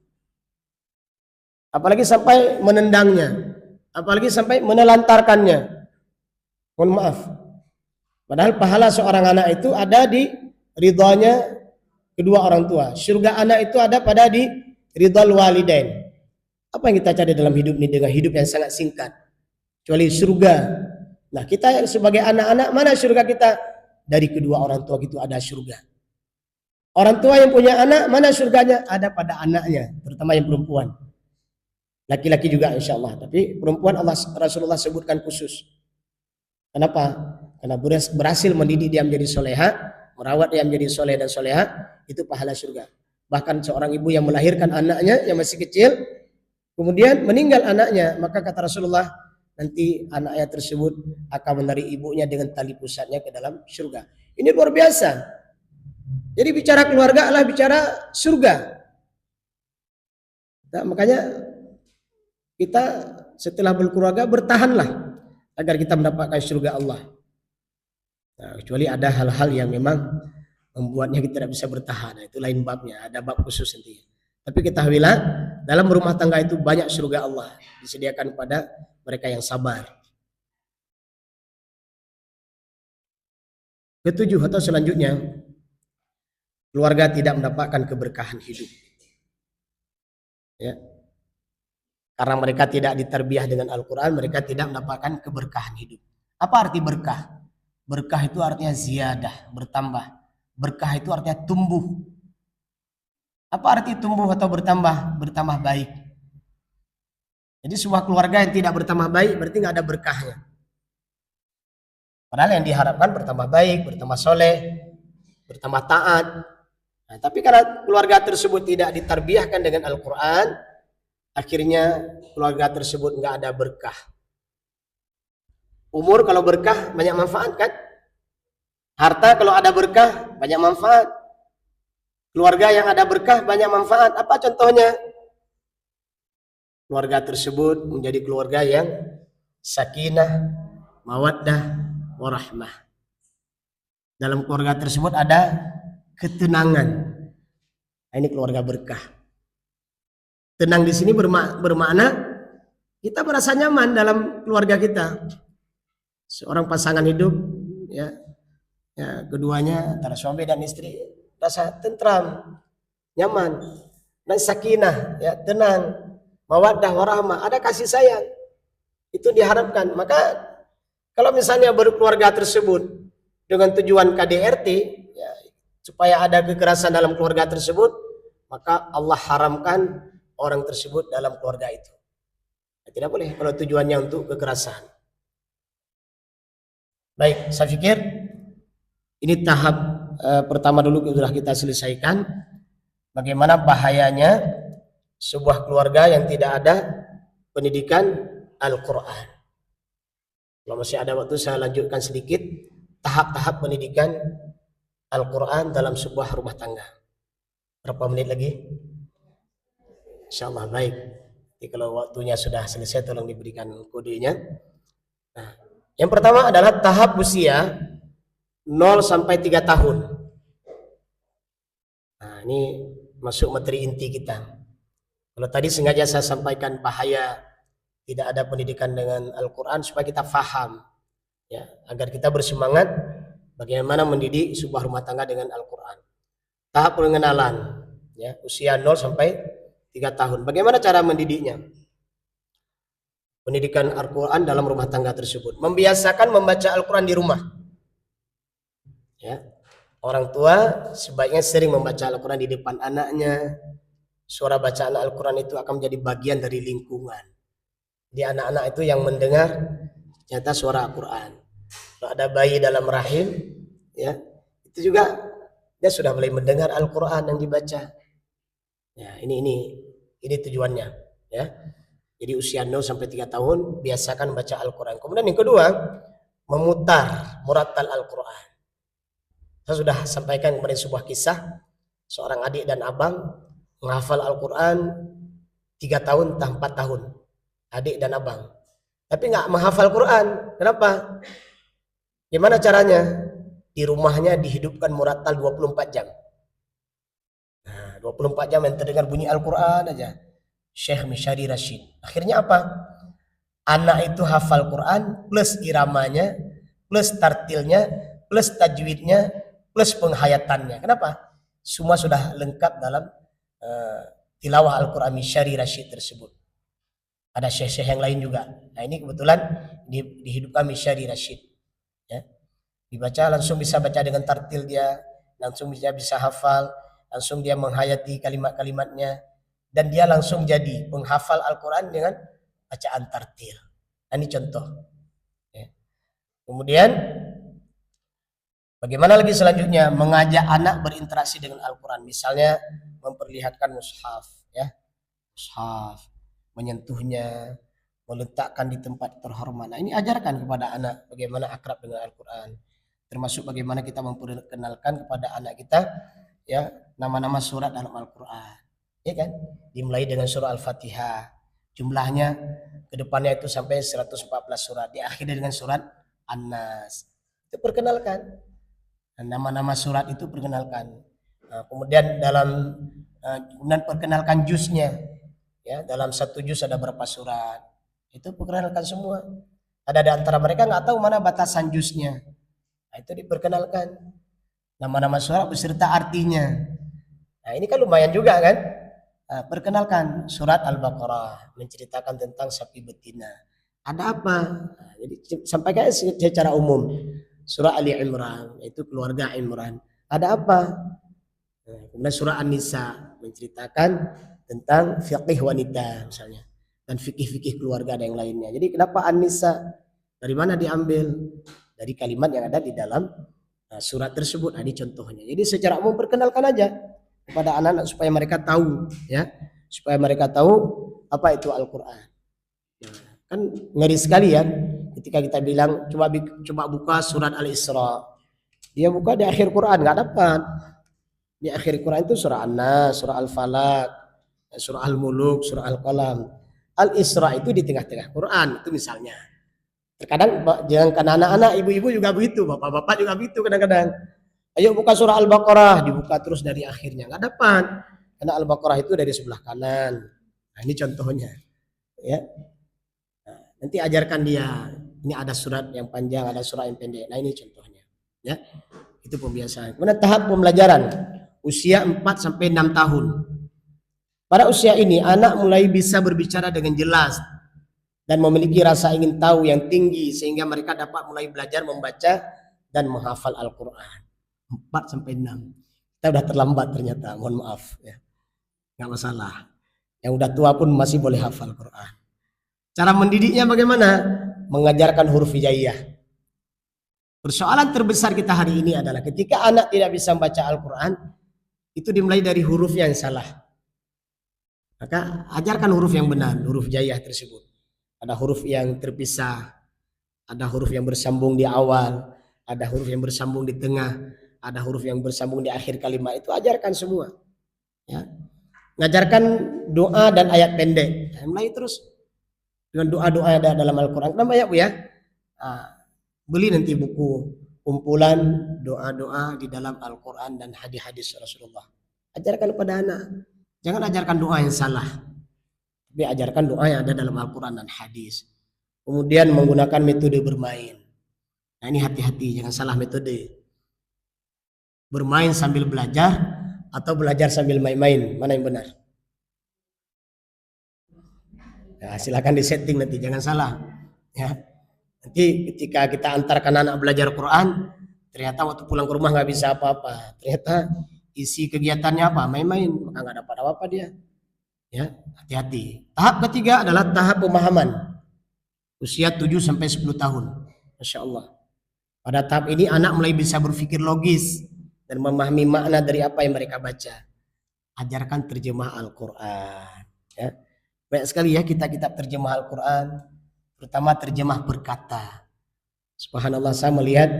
Apalagi sampai menendangnya, apalagi sampai menelantarkannya. Mohon maaf. Padahal pahala seorang anak itu ada di ridhonya kedua orang tua. Surga anak itu ada pada di ridhal walidain. Apa yang kita cari dalam hidup ini dengan hidup yang sangat singkat? Kecuali surga. Nah kita yang sebagai anak-anak, mana surga kita? Dari kedua orang tua itu ada surga. Orang tua yang punya anak, mana surganya? Ada pada anaknya, terutama yang perempuan. Laki-laki juga insya Allah. Tapi perempuan Rasulullah sebutkan khusus. Kenapa? Karena berhasil mendidik dia menjadi soleha, merawat dia menjadi soleh dan soleha, itu pahala surga. Bahkan seorang ibu yang melahirkan anaknya yang masih kecil, kemudian meninggal anaknya, maka kata Rasulullah, nanti anaknya tersebut akan menarik ibunya dengan tali pusatnya ke dalam surga. Ini luar biasa. Jadi bicara keluarga adalah bicara surga. Nah, makanya kita setelah berkeluarga bertahanlah agar kita mendapatkan surga Allah. Nah, kecuali ada hal-hal yang memang membuatnya kita tidak bisa bertahan, itu lain babnya, ada bab khusus nanti. Tapi ketahuilah, dalam rumah tangga itu banyak surga Allah disediakan pada mereka yang sabar. Ketujuh atau selanjutnya, keluarga tidak mendapatkan keberkahan hidup. Ya. Karena mereka tidak ditarbiyah dengan Al-Quran, mereka tidak mendapatkan keberkahan hidup. Apa arti berkah? Berkah itu artinya ziyadah, bertambah. Berkah itu artinya tumbuh. Apa arti tumbuh atau bertambah? Bertambah baik. Jadi sebuah keluarga yang tidak bertambah baik berarti nggak ada berkahnya. Padahal yang diharapkan bertambah baik, bertambah soleh, bertambah taat. Nah, tapi karena keluarga tersebut tidak ditarbiyahkan dengan Al-Quran, akhirnya keluarga tersebut nggak ada berkah. Umur kalau berkah banyak manfaat kan? Harta kalau ada berkah banyak manfaat. Keluarga yang ada berkah banyak manfaat. Apa contohnya? Keluarga tersebut menjadi keluarga yang sakinah, mawaddah, warahmah. Dalam keluarga tersebut ada ketenangan. Nah, ini keluarga berkah. Tenang di sini bermakna kita merasa nyaman dalam keluarga kita. Seorang pasangan hidup, ya keduanya antara suami dan istri rasa tentram, nyaman, dan sakinah, ya tenang, mawaddah warahmah, ada kasih sayang. Itu diharapkan. Maka kalau misalnya berkeluarga tersebut dengan tujuan KDRT, ya, supaya ada kekerasan dalam keluarga tersebut, maka Allah haramkan orang tersebut dalam keluarga itu. Tidak boleh kalau tujuannya untuk kekerasan. Baik, saya pikir ini tahap pertama dulu sudah kita selesaikan. Bagaimana bahayanya sebuah keluarga yang tidak ada pendidikan Al-Quran. Kalau masih ada waktu saya lanjutkan sedikit tahap-tahap pendidikan Al-Quran dalam sebuah rumah tangga. Berapa menit lagi? Insyaallah baik. Jadi kalau waktunya sudah selesai tolong diberikan kodenya. Nah, yang pertama adalah tahap usia 0 sampai 3 tahun. Nah, ini masuk materi inti kita. Kalau tadi sengaja saya sampaikan bahaya tidak ada pendidikan dengan Al-Quran supaya kita faham, ya, agar kita bersemangat bagaimana mendidik sebuah rumah tangga dengan Al-Quran. Tahap pengenalan, ya, usia 0 sampai 3 tahun. Bagaimana cara mendidiknya? Pendidikan Al-Quran dalam rumah tangga tersebut. Membiasakan membaca Al-Quran di rumah. Ya. Orang tua sebaiknya sering membaca Al-Quran di depan anaknya. Suara bacaan Al-Quran itu akan menjadi bagian dari lingkungan. Di anak-anak itu yang mendengar ternyata suara Al-Quran. Kalau ada bayi dalam rahim, ya, itu juga dia sudah mulai mendengar Al-Quran yang dibaca. Ya, ini tujuannya, ya. Jadi usia 0 sampai 3 tahun biasakan baca Al-Quran. Kemudian yang kedua, memutar murattal Al-Quran. Saya sudah sampaikan kemarin sebuah kisah seorang adik dan abang menghafal Al-Quran 3 tahun entah 4 tahun. Adik dan abang. Tapi nggak menghafal Quran. Kenapa? Gimana caranya? Di rumahnya dihidupkan murattal 24 jam. Nah, 24 jam yang terdengar bunyi Al-Quran aja. Syekh Mishari Rashid. Akhirnya apa? Anak itu hafal Quran plus iramanya, plus tartilnya, plus tajwidnya, plus penghayatannya. Kenapa? Semua sudah lengkap dalam tilawah Al-Quran Mishari Rashid tersebut. Ada syekh-syekh yang lain juga. Nah, ini kebetulan dihidupkan Mishari Rashid. Ya. Dibaca langsung bisa baca dengan tartil dia, langsung bisa hafal. langsung dia menghayati kalimat-kalimatnya, dan dia langsung jadi penghafal Al-Quran dengan bacaan tartil. Nah, ini contoh. Ya. Kemudian bagaimana lagi selanjutnya? Mengajak anak berinteraksi dengan Al-Quran. Misalnya memperlihatkan mushaf, ya, mushaf, menyentuhnya, meletakkan di tempat terhormat. Nah, ini ajarkan kepada anak bagaimana akrab dengan Al-Quran. Termasuk bagaimana kita memperkenalkan kepada anak kita, ya, nama-nama surat dalam Al-Quran. Ya kan? Dimulai dengan surah Al-Fatihah. Jumlahnya ke depannya itu sampai 114 surat. Diakhiri dengan surat An-Nas. Itu perkenalkan. Nama-nama surat itu perkenalkan. Kemudian kemudian perkenalkan juznya. Ya, dalam satu juz ada berapa surat. Itu perkenalkan semua. Ada di antara mereka nggak tahu mana batasan juznya. Nah, itu diperkenalkan. Nama-nama surat beserta artinya. Nah, ini kan lumayan juga kan? Perkenalkan surat Al-Baqarah menceritakan tentang sapi betina. Ada apa? Nah, jadi sampaikan secara umum. Surah Ali Imran, yaitu keluarga Imran. Ada apa? Nah, kemudian surah An-Nisa menceritakan tentang fiqih wanita misalnya. Dan fikih-fikih keluarga dan yang lainnya. Jadi kenapa An-Nisa? Dari mana diambil? Dari kalimat yang ada di dalam surat tersebut. Nah, ini contohnya. Jadi secara umum perkenalkan aja kepada anak-anak supaya mereka tahu, ya, supaya mereka tahu apa itu Al-Quran. Nah, kan ngeri sekali ya ketika kita bilang coba buka surat Al-Isra, dia buka di akhir Quran, nggak dapat. Di akhir Quran itu surah An-Nas, surah Al-Falaq, surah Al-Muluk, surah Al-Qalam. Al-Isra itu di tengah-tengah Quran itu misalnya. Terkadang jangan anak-anak, ibu-ibu juga begitu, bapak-bapak juga begitu kadang-kadang. Ayo buka surah Al-Baqarah, dibuka terus dari akhirnya, nggak dapat. Karena Al-Baqarah itu dari sebelah kanan. Nah, ini contohnya. Ya. Nah, nanti ajarkan dia. Ini ada surat yang panjang, ada surat yang pendek. Nah, ini contohnya. Ya. Itu pembiasaan. Kemudian tahap pembelajaran. Usia 4 sampai 6 tahun. Pada usia ini anak mulai bisa berbicara dengan jelas dan memiliki rasa ingin tahu yang tinggi sehingga mereka dapat mulai belajar membaca dan menghafal Al-Qur'an. 4 sampai 6. Kita udah terlambat ternyata, mohon maaf ya. Enggak masalah. Yang udah tua pun masih boleh hafal Quran. Cara mendidiknya bagaimana? Mengajarkan huruf hijaiyah. Persoalan terbesar kita hari ini adalah ketika anak tidak bisa membaca Al-Quran, itu dimulai dari huruf yang salah. Maka ajarkan huruf yang benar, huruf hijaiyah tersebut. Ada huruf yang terpisah, ada huruf yang bersambung di awal, ada huruf yang bersambung di tengah, ada huruf yang bersambung di akhir kalimat. Itu ajarkan semua. Ya. Ngajarkan doa dan ayat pendek. Mulai terus dengan doa-doa ada dalam Al-Quran. Kenapa ya Bu ya? Beli nanti buku kumpulan doa-doa di dalam Al-Quran dan hadis-hadis Rasulullah. Ajarkan kepada anak. Jangan ajarkan doa yang salah. Tapi ajarkan doa yang ada dalam Al-Quran dan hadis. Kemudian menggunakan metode bermain. Nah, ini hati-hati, jangan salah metode. Bermain sambil belajar atau belajar sambil main-main, mana yang benar? Nah, silakan disetting nanti, jangan salah. Ya. Nanti ketika kita antarkan anak belajar Quran, ternyata waktu pulang ke rumah nggak bisa apa-apa. Ternyata isi kegiatannya apa? Main-main, maka nggak dapat apa-apa dia. Ya, hati-hati. Tahap ketiga adalah tahap pemahaman. Usia 7 sampai 10 tahun. Masya Allah. Pada tahap ini anak mulai bisa berpikir logis dan memahami makna dari apa yang mereka baca. Ajarkan terjemah Al-Quran. Ya. Banyak sekali ya kitab-kitab terjemah Al-Quran, terutama terjemah berkata. Subhanallah, saya melihat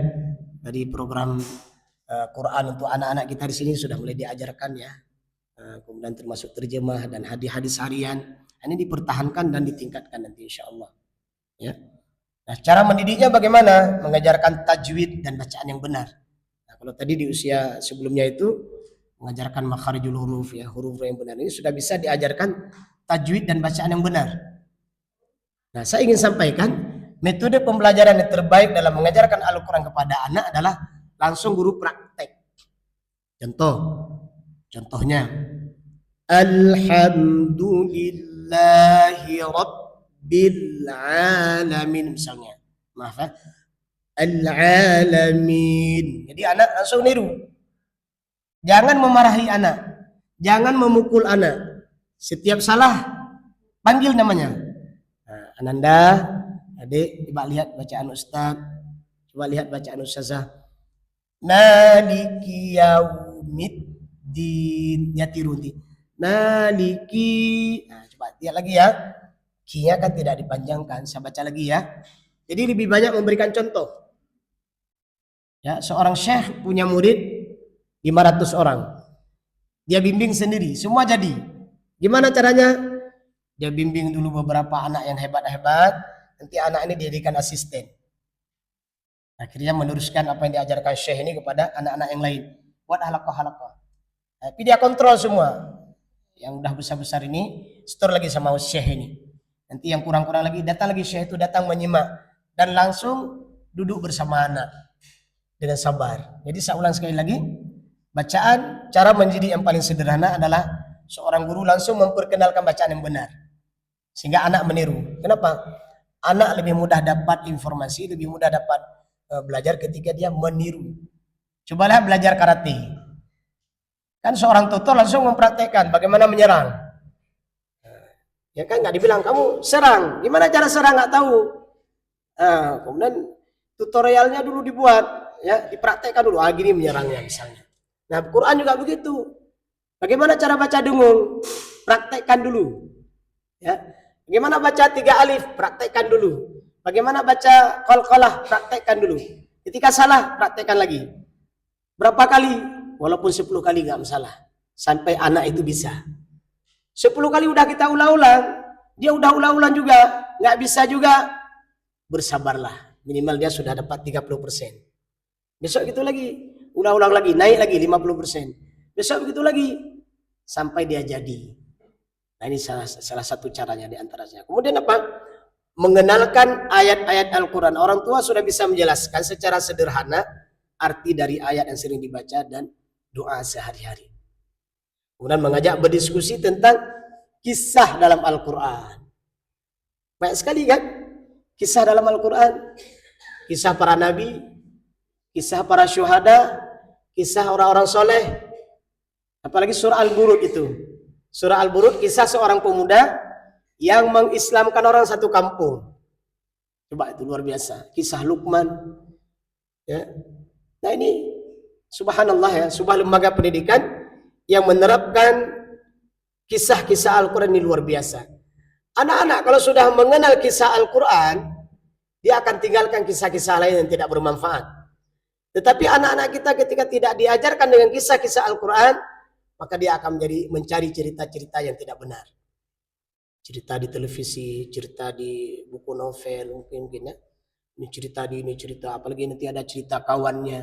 dari program Quran untuk anak-anak kita di sini sudah mulai diajarkan ya. Kemudian termasuk terjemah dan hadis-hadis harian. Ini dipertahankan dan ditingkatkan nanti insya Allah. Ya. Nah, cara mendidiknya bagaimana? Mengajarkan tajwid dan bacaan yang benar. Nah, kalau tadi di usia sebelumnya itu mengajarkan makharijul huruf ya, huruf yang benar. Ini sudah bisa diajarkan tajwid dan bacaan yang benar. Nah, saya ingin sampaikan metode pembelajaran yang terbaik dalam mengajarkan Al-Quran kepada anak adalah langsung guru praktek. Contohnya, Alhamdulillahi Rabbil Alamin misalnya. Maaf ya. Al-Alamin. Jadi anak langsung niru. Jangan memarahi anak, jangan memukul anak. Setiap salah panggil namanya. Nah, Ananda, adik, coba lihat bacaan Ustaz, coba lihat bacaan Ustazah. Maliki yaumiddin, ya tirunti. Maliki. Nah, coba lihat lagi ya. Ki-nya kan tidak dipanjangkan. Saya baca lagi ya. Jadi lebih banyak memberikan contoh. Ya, seorang syekh punya murid 500 orang. Dia bimbing sendiri, semua jadi. Gimana caranya? Dia bimbing dulu beberapa anak yang hebat-hebat, nanti anak ini dijadikan asisten. Akhirnya meneruskan apa yang diajarkan syekh ini kepada anak-anak yang lain. Buat halaqah-halaqah. Tapi dia kontrol semua. Yang udah besar-besar ini, store lagi sama syekh ini. Nanti yang kurang-kurang lagi, datang lagi syekh itu datang menyimak. Dan langsung duduk bersama anak. Dengan sabar. Jadi saya ulang sekali lagi. Bacaan, cara mendidik yang paling sederhana adalah seorang guru langsung memperkenalkan bacaan yang benar. Sehingga anak meniru. Kenapa? Anak lebih mudah dapat informasi, lebih mudah dapat belajar ketika dia meniru. Cobalah belajar karate. Kan seorang tutor langsung mempraktekkan bagaimana menyerang. Ya kan nggak dibilang kamu serang. Gimana cara serang nggak tahu. Kemudian tutorialnya dulu dibuat, ya dipraktekkan dulu. Gini menyerangnya misalnya. Nah, Quran juga begitu. Bagaimana cara baca dengung? Praktekkan dulu. Ya. Bagaimana baca 3 alif? Praktekkan dulu. Bagaimana baca qalqalah? Praktekkan dulu. Ketika salah, praktekkan lagi. Berapa kali? Walaupun 10 kali nggak masalah. Sampai anak itu bisa. 10 kali udah kita ulang-ulang, dia udah ulang-ulang juga, nggak bisa juga, bersabarlah. Minimal dia sudah dapat 30%. Besok gitu lagi. Ulang-ulang lagi, naik lagi 50%. Besok begitu lagi sampai dia jadi. Nah, ini salah satu caranya di antaranya. Kemudian apa? Mengenalkan ayat-ayat Al-Quran. Orang tua sudah bisa menjelaskan secara sederhana arti dari ayat yang sering dibaca dan doa sehari-hari. Kemudian mengajak berdiskusi tentang kisah dalam Al-Quran. Banyak sekali kan kisah dalam Al-Quran. Kisah para nabi, kisah para syuhada, kisah orang-orang soleh. Apalagi surah Al-Burud itu. Surah Al-Burud kisah seorang pemuda yang mengislamkan orang satu kampung. Coba itu luar biasa. Kisah Luqman. Ya. Nah ini subhanallah ya, sebuah lembaga pendidikan yang menerapkan kisah-kisah Al-Quran ini luar biasa. Anak-anak kalau sudah mengenal kisah Al-Quran, dia akan tinggalkan kisah-kisah lain yang tidak bermanfaat. Tetapi anak-anak kita ketika tidak diajarkan dengan kisah-kisah Al-Quran, maka dia akan mencari cerita-cerita yang tidak benar. Cerita di televisi, cerita di buku novel mungkin ya. Ini cerita di ini cerita, apalagi nanti ada cerita kawannya.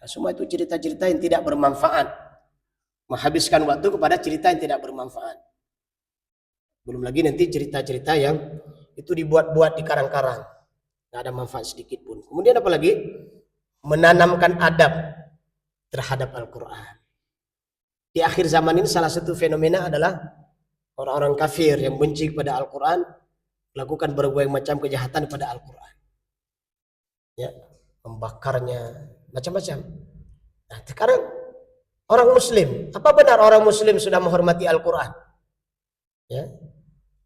Nah, semua itu cerita-cerita yang tidak bermanfaat. Menghabiskan waktu kepada cerita yang tidak bermanfaat. Belum lagi nanti cerita-cerita yang itu dibuat-buat di karang-karang. Tidak ada manfaat sedikit pun. Kemudian apa lagi? Menanamkan adab terhadap Al-Quran. Di akhir zaman ini salah satu fenomena adalah orang-orang kafir yang benci kepada Al-Quran melakukan berbagai macam kejahatan kepada Al-Quran. Ya, membakarnya, macam-macam. Nah, sekarang orang Muslim, apa benar orang Muslim sudah menghormati Al-Quran? Ya,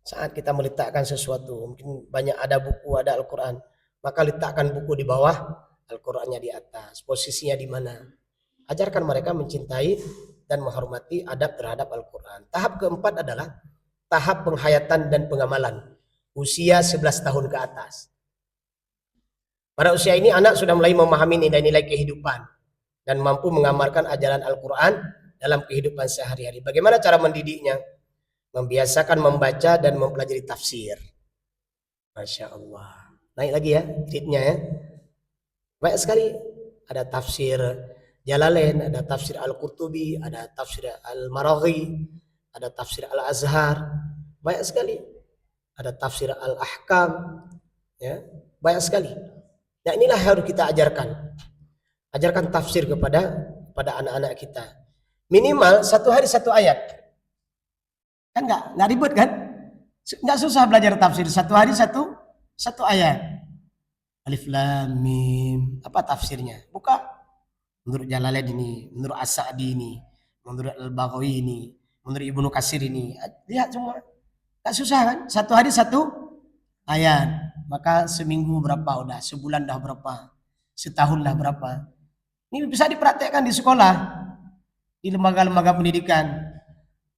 saat kita meletakkan sesuatu, mungkin banyak ada buku, ada Al-Quran, maka letakkan buku di bawah, Al-Qurannya di atas, posisinya di mana. Ajarkan mereka mencintai dan menghormati adab terhadap Al-Quran. Tahap keempat adalah tahap penghayatan dan pengamalan. Usia 11 tahun ke atas. Pada usia ini anak sudah mulai memahami nilai-nilai kehidupan dan mampu mengamalkan ajaran Al-Quran dalam kehidupan sehari-hari. Bagaimana cara mendidiknya? Membiasakan membaca dan mempelajari tafsir. Masya Allah. Naik lagi ya, ritnya ya. Banyak sekali. Ada tafsir Jalalain, ada tafsir Al-Qurtubi, ada tafsir Al-Maraghi, ada tafsir Al-Azhar. Banyak sekali. Ada tafsir Al-Ahkam. Ya, banyak sekali. Nah, inilah harus kita ajarkan. Ajarkan tafsir kepada anak-anak kita. Minimal satu hari satu ayat. Kan nggak ribet kan? Nggak susah belajar tafsir. Satu hari satu ayat. Alif Lam Mim. Apa tafsirnya? Buka. menurut Jalalain ini, menurut As-Sa'di ini, menurut Al-Baghawi ini, menurut Ibnu Katsir ini. Lihat semua. Tak susah kan? Satu hari satu ayat. Maka seminggu berapa udah, sebulan dah berapa, setahun dah berapa. Ini bisa dipraktekkan di sekolah, di lembaga-lembaga pendidikan.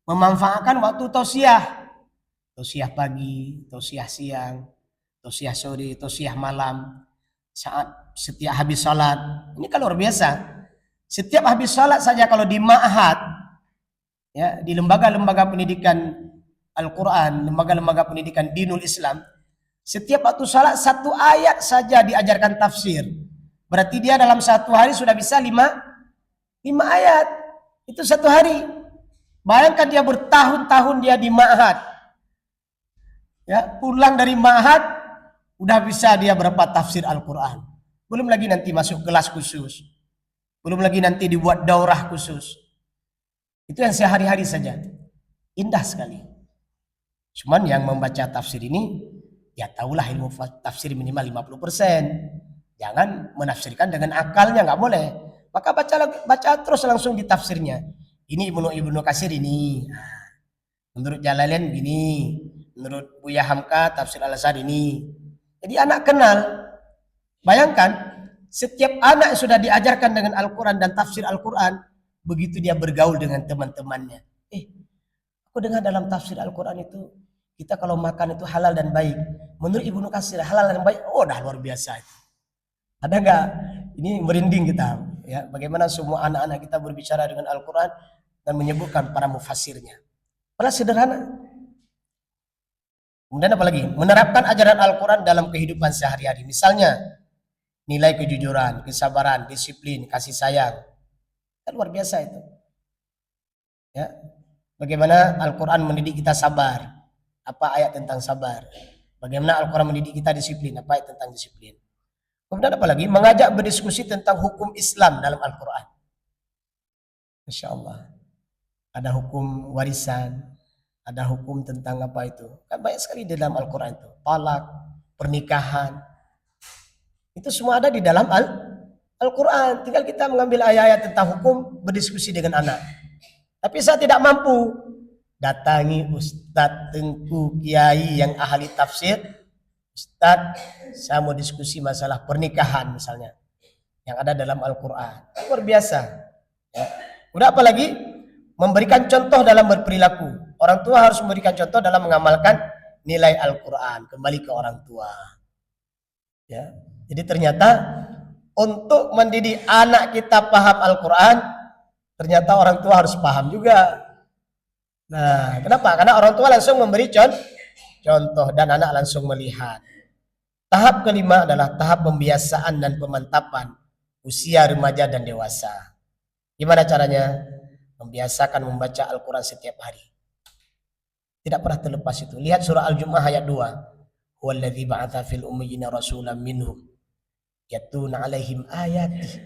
Memanfaatkan waktu tausiah. Tausiah pagi, tausiah siang, tausiah sore, tausiah malam. Saat setiap habis salat. Ini kan luar biasa. Setiap habis salat saja kalau di ma'had, ya, di lembaga-lembaga pendidikan Al-Quran, lembaga-lembaga pendidikan Dinul Islam, setiap waktu salat satu ayat saja diajarkan tafsir. Berarti dia dalam satu hari sudah bisa lima ayat. Itu satu hari. Bayangkan dia bertahun-tahun dia di ma'had. Ya, pulang dari ma'had udah bisa dia berapa tafsir Al-Quran. Belum lagi nanti masuk kelas khusus. Belum lagi nanti dibuat daurah khusus. Itu yang sehari-hari saja. Indah sekali. Cuman yang membaca tafsir ini, ya tahulah ilmu tafsir minimal 50%. Jangan menafsirkan dengan akalnya, nggak boleh. Maka baca terus langsung di tafsirnya. Ini Ibnu Katsir ini. Menurut Jalalain gini. Menurut Buya Hamka tafsir Al-Azhar ini. Jadi anak kenal. Bayangkan, setiap anak sudah diajarkan dengan Al-Quran dan tafsir Al-Quran, begitu dia bergaul dengan teman-temannya. Aku dengar dalam tafsir Al-Quran itu, kita kalau makan itu halal dan baik. Menurut Ibnu Katsir halal dan baik, oh dah luar biasa itu. Ada enggak? Ini merinding kita. Ya, bagaimana semua anak-anak kita berbicara dengan Al-Quran dan menyebutkan para mufassirnya. Padahal sederhana. Kemudian apa lagi? Menerapkan ajaran Al-Quran dalam kehidupan sehari-hari. Misalnya, nilai kejujuran, kesabaran, disiplin, kasih sayang. Kan luar biasa itu. Ya. Bagaimana Al-Quran mendidik kita sabar. Apa ayat tentang sabar? Bagaimana Al-Quran mendidik kita disiplin? Apa ayat tentang disiplin? Kemudian apa lagi? Mengajak berdiskusi tentang hukum Islam dalam Al-Quran. Masya Allah. Ada hukum warisan. Ada hukum tentang apa itu. Kan banyak sekali di dalam Al-Quran itu. Talak, pernikahan. Itu semua ada di dalam Al-Quran. Tinggal kita mengambil ayat-ayat tentang hukum, berdiskusi dengan anak. Tapi saya tidak mampu. Datangi Ustadz Tengku Kiai yang ahli tafsir. Ustadz, saya mau diskusi masalah pernikahan misalnya. Yang ada dalam Al-Quran. Luar biasa. Ya. Udah apa lagi? Memberikan contoh dalam berperilaku. Orang tua harus memberikan contoh dalam mengamalkan nilai Al-Quran. Kembali ke orang tua. Ya. Jadi ternyata untuk mendidik anak kita paham Al-Quran, ternyata orang tua harus paham juga. Nah, kenapa? Karena orang tua langsung memberi contoh dan anak langsung melihat. Tahap kelima adalah tahap pembiasaan dan pemantapan usia remaja dan dewasa. Gimana caranya? Membiasakan membaca Al-Quran setiap hari. Tidak pernah terlepas itu. Lihat surah Al-Jumu'ah ayat 2. Huwallazi ba'atha fil ummiyina rasulan minhum yatluna 'alaihim ayati.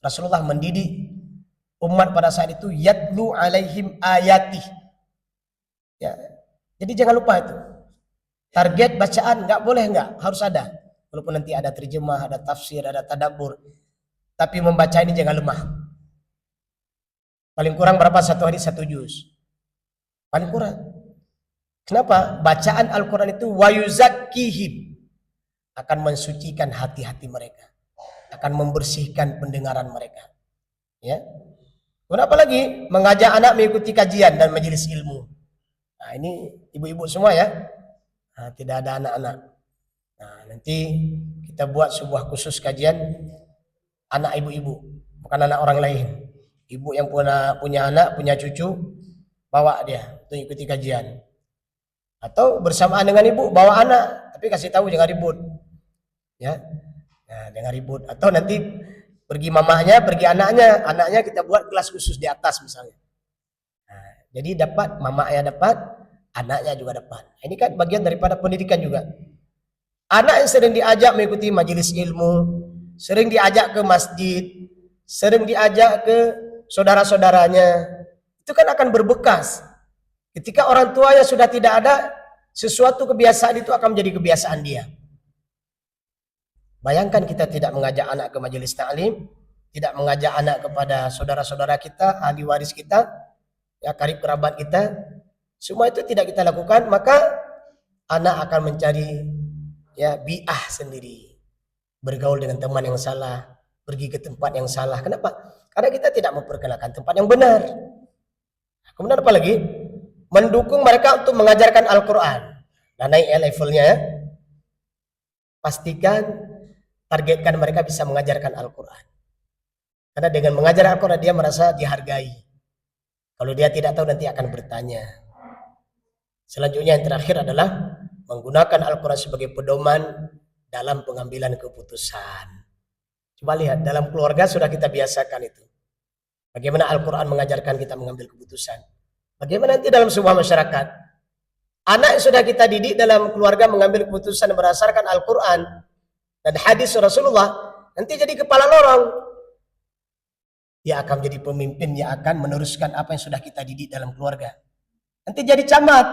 Rasulullah mendidik umat pada saat itu yatlu 'alaihim ayati. Ya. Jadi jangan lupa itu. Target bacaan enggak boleh enggak, harus ada. Walaupun nanti ada terjemah, ada tafsir, ada tadabbur. Tapi membaca ini jangan lemah. Paling kurang berapa? Satu hari satu juz. Paling kurang. Kenapa? Bacaan Al-Quran itu wayuzakkihim, akan mensucikan hati-hati mereka, akan membersihkan pendengaran mereka. Ya. Kenapa lagi? Mengajak anak mengikuti kajian dan majelis ilmu. Nah, ini ibu-ibu semua ya. Nah, tidak ada anak-anak. Nah, nanti kita buat sebuah khusus kajian anak ibu-ibu, bukan anak orang lain. Ibu yang punya anak, punya cucu, bawa dia untuk ikuti kajian. Atau bersamaan dengan ibu bawa anak, tapi kasih tahu jangan ribut. Ya. Nah, jangan ribut. Atau nanti pergi mamahnya, pergi anaknya kita buat kelas khusus di atas misalnya. Nah, jadi dapat mamanya dapat, anaknya juga dapat. Ini kan bagian daripada pendidikan juga. Anak yang sering diajak mengikuti majelis ilmu, sering diajak ke masjid, sering diajak ke saudara-saudaranya, itu kan akan berbekas. Ketika orang tuanya sudah tidak ada, sesuatu kebiasaan itu akan menjadi kebiasaan dia. Bayangkan kita tidak mengajak anak ke majelis ta'lim, tidak mengajak anak kepada saudara-saudara kita, ahli waris kita, ya karib kerabat kita, semua itu tidak kita lakukan, maka anak akan mencari ya bi'ah sendiri, bergaul dengan teman yang salah, pergi ke tempat yang salah. Kenapa? Karena kita tidak memperkenalkan tempat yang benar. Kemudian apa lagi? Mendukung mereka untuk mengajarkan Al-Quran. Nah, naik levelnya ya. Pastikan, targetkan mereka bisa mengajarkan Al-Quran. Karena dengan mengajar Al-Quran dia merasa dihargai. Kalau dia tidak tahu nanti akan bertanya. Selanjutnya yang terakhir adalah menggunakan Al-Quran sebagai pedoman dalam pengambilan keputusan. Coba lihat, dalam keluarga sudah kita biasakan itu. Bagaimana Al-Quran mengajarkan kita mengambil keputusan. Bagaimana nanti dalam sebuah masyarakat. Anak yang sudah kita didik dalam keluarga mengambil keputusan berdasarkan Al-Quran dan hadis Rasulullah, nanti jadi kepala lorong. Dia akan menjadi pemimpin yang akan meneruskan apa yang sudah kita didik dalam keluarga. Nanti jadi camat.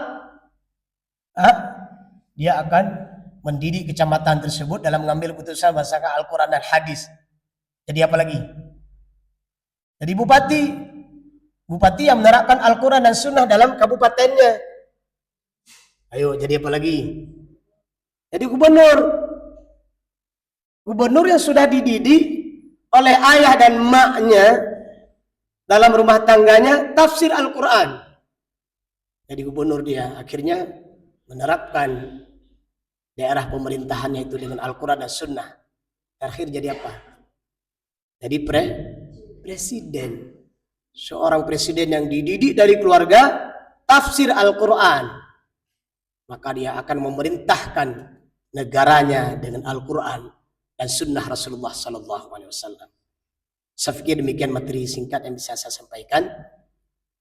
Dia akan mendidik kecamatan tersebut dalam mengambil keputusan berdasarkan Al-Quran dan hadis. Jadi apa lagi? Jadi bupati. Bupati yang menerapkan Al-Quran dan Sunnah dalam kabupatennya. Ayo, jadi apa lagi? Jadi gubernur. Gubernur yang sudah dididik oleh ayah dan maknya dalam rumah tangganya tafsir Al-Quran. Jadi gubernur dia akhirnya menerapkan daerah pemerintahannya itu dengan Al-Quran dan Sunnah. Terakhir jadi apa? Jadi presiden. Seorang presiden yang dididik dari keluarga tafsir Al-Quran. Maka dia akan memerintahkan negaranya dengan Al-Quran dan Sunnah Rasulullah SAW. Saya pikir demikian materi singkat yang bisa saya sampaikan.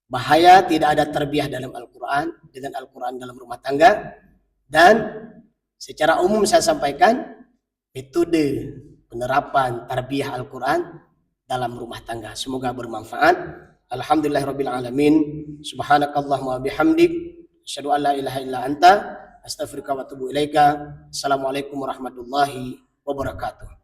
Bahaya tidak ada tarbiyah dalam Al-Quran, dengan Al-Quran dalam rumah tangga. Dan secara umum saya sampaikan metode penerapan tarbiyah Al-Quran dalam rumah tangga. Semoga bermanfaat. Alhamdulillahirabbil alamin. Subhanakallahumma bihamdik asyhadu an la ilaha illa anta astaghfiruka wa atubu ilaika. Assalamualaikum warahmatullahi wabarakatuh.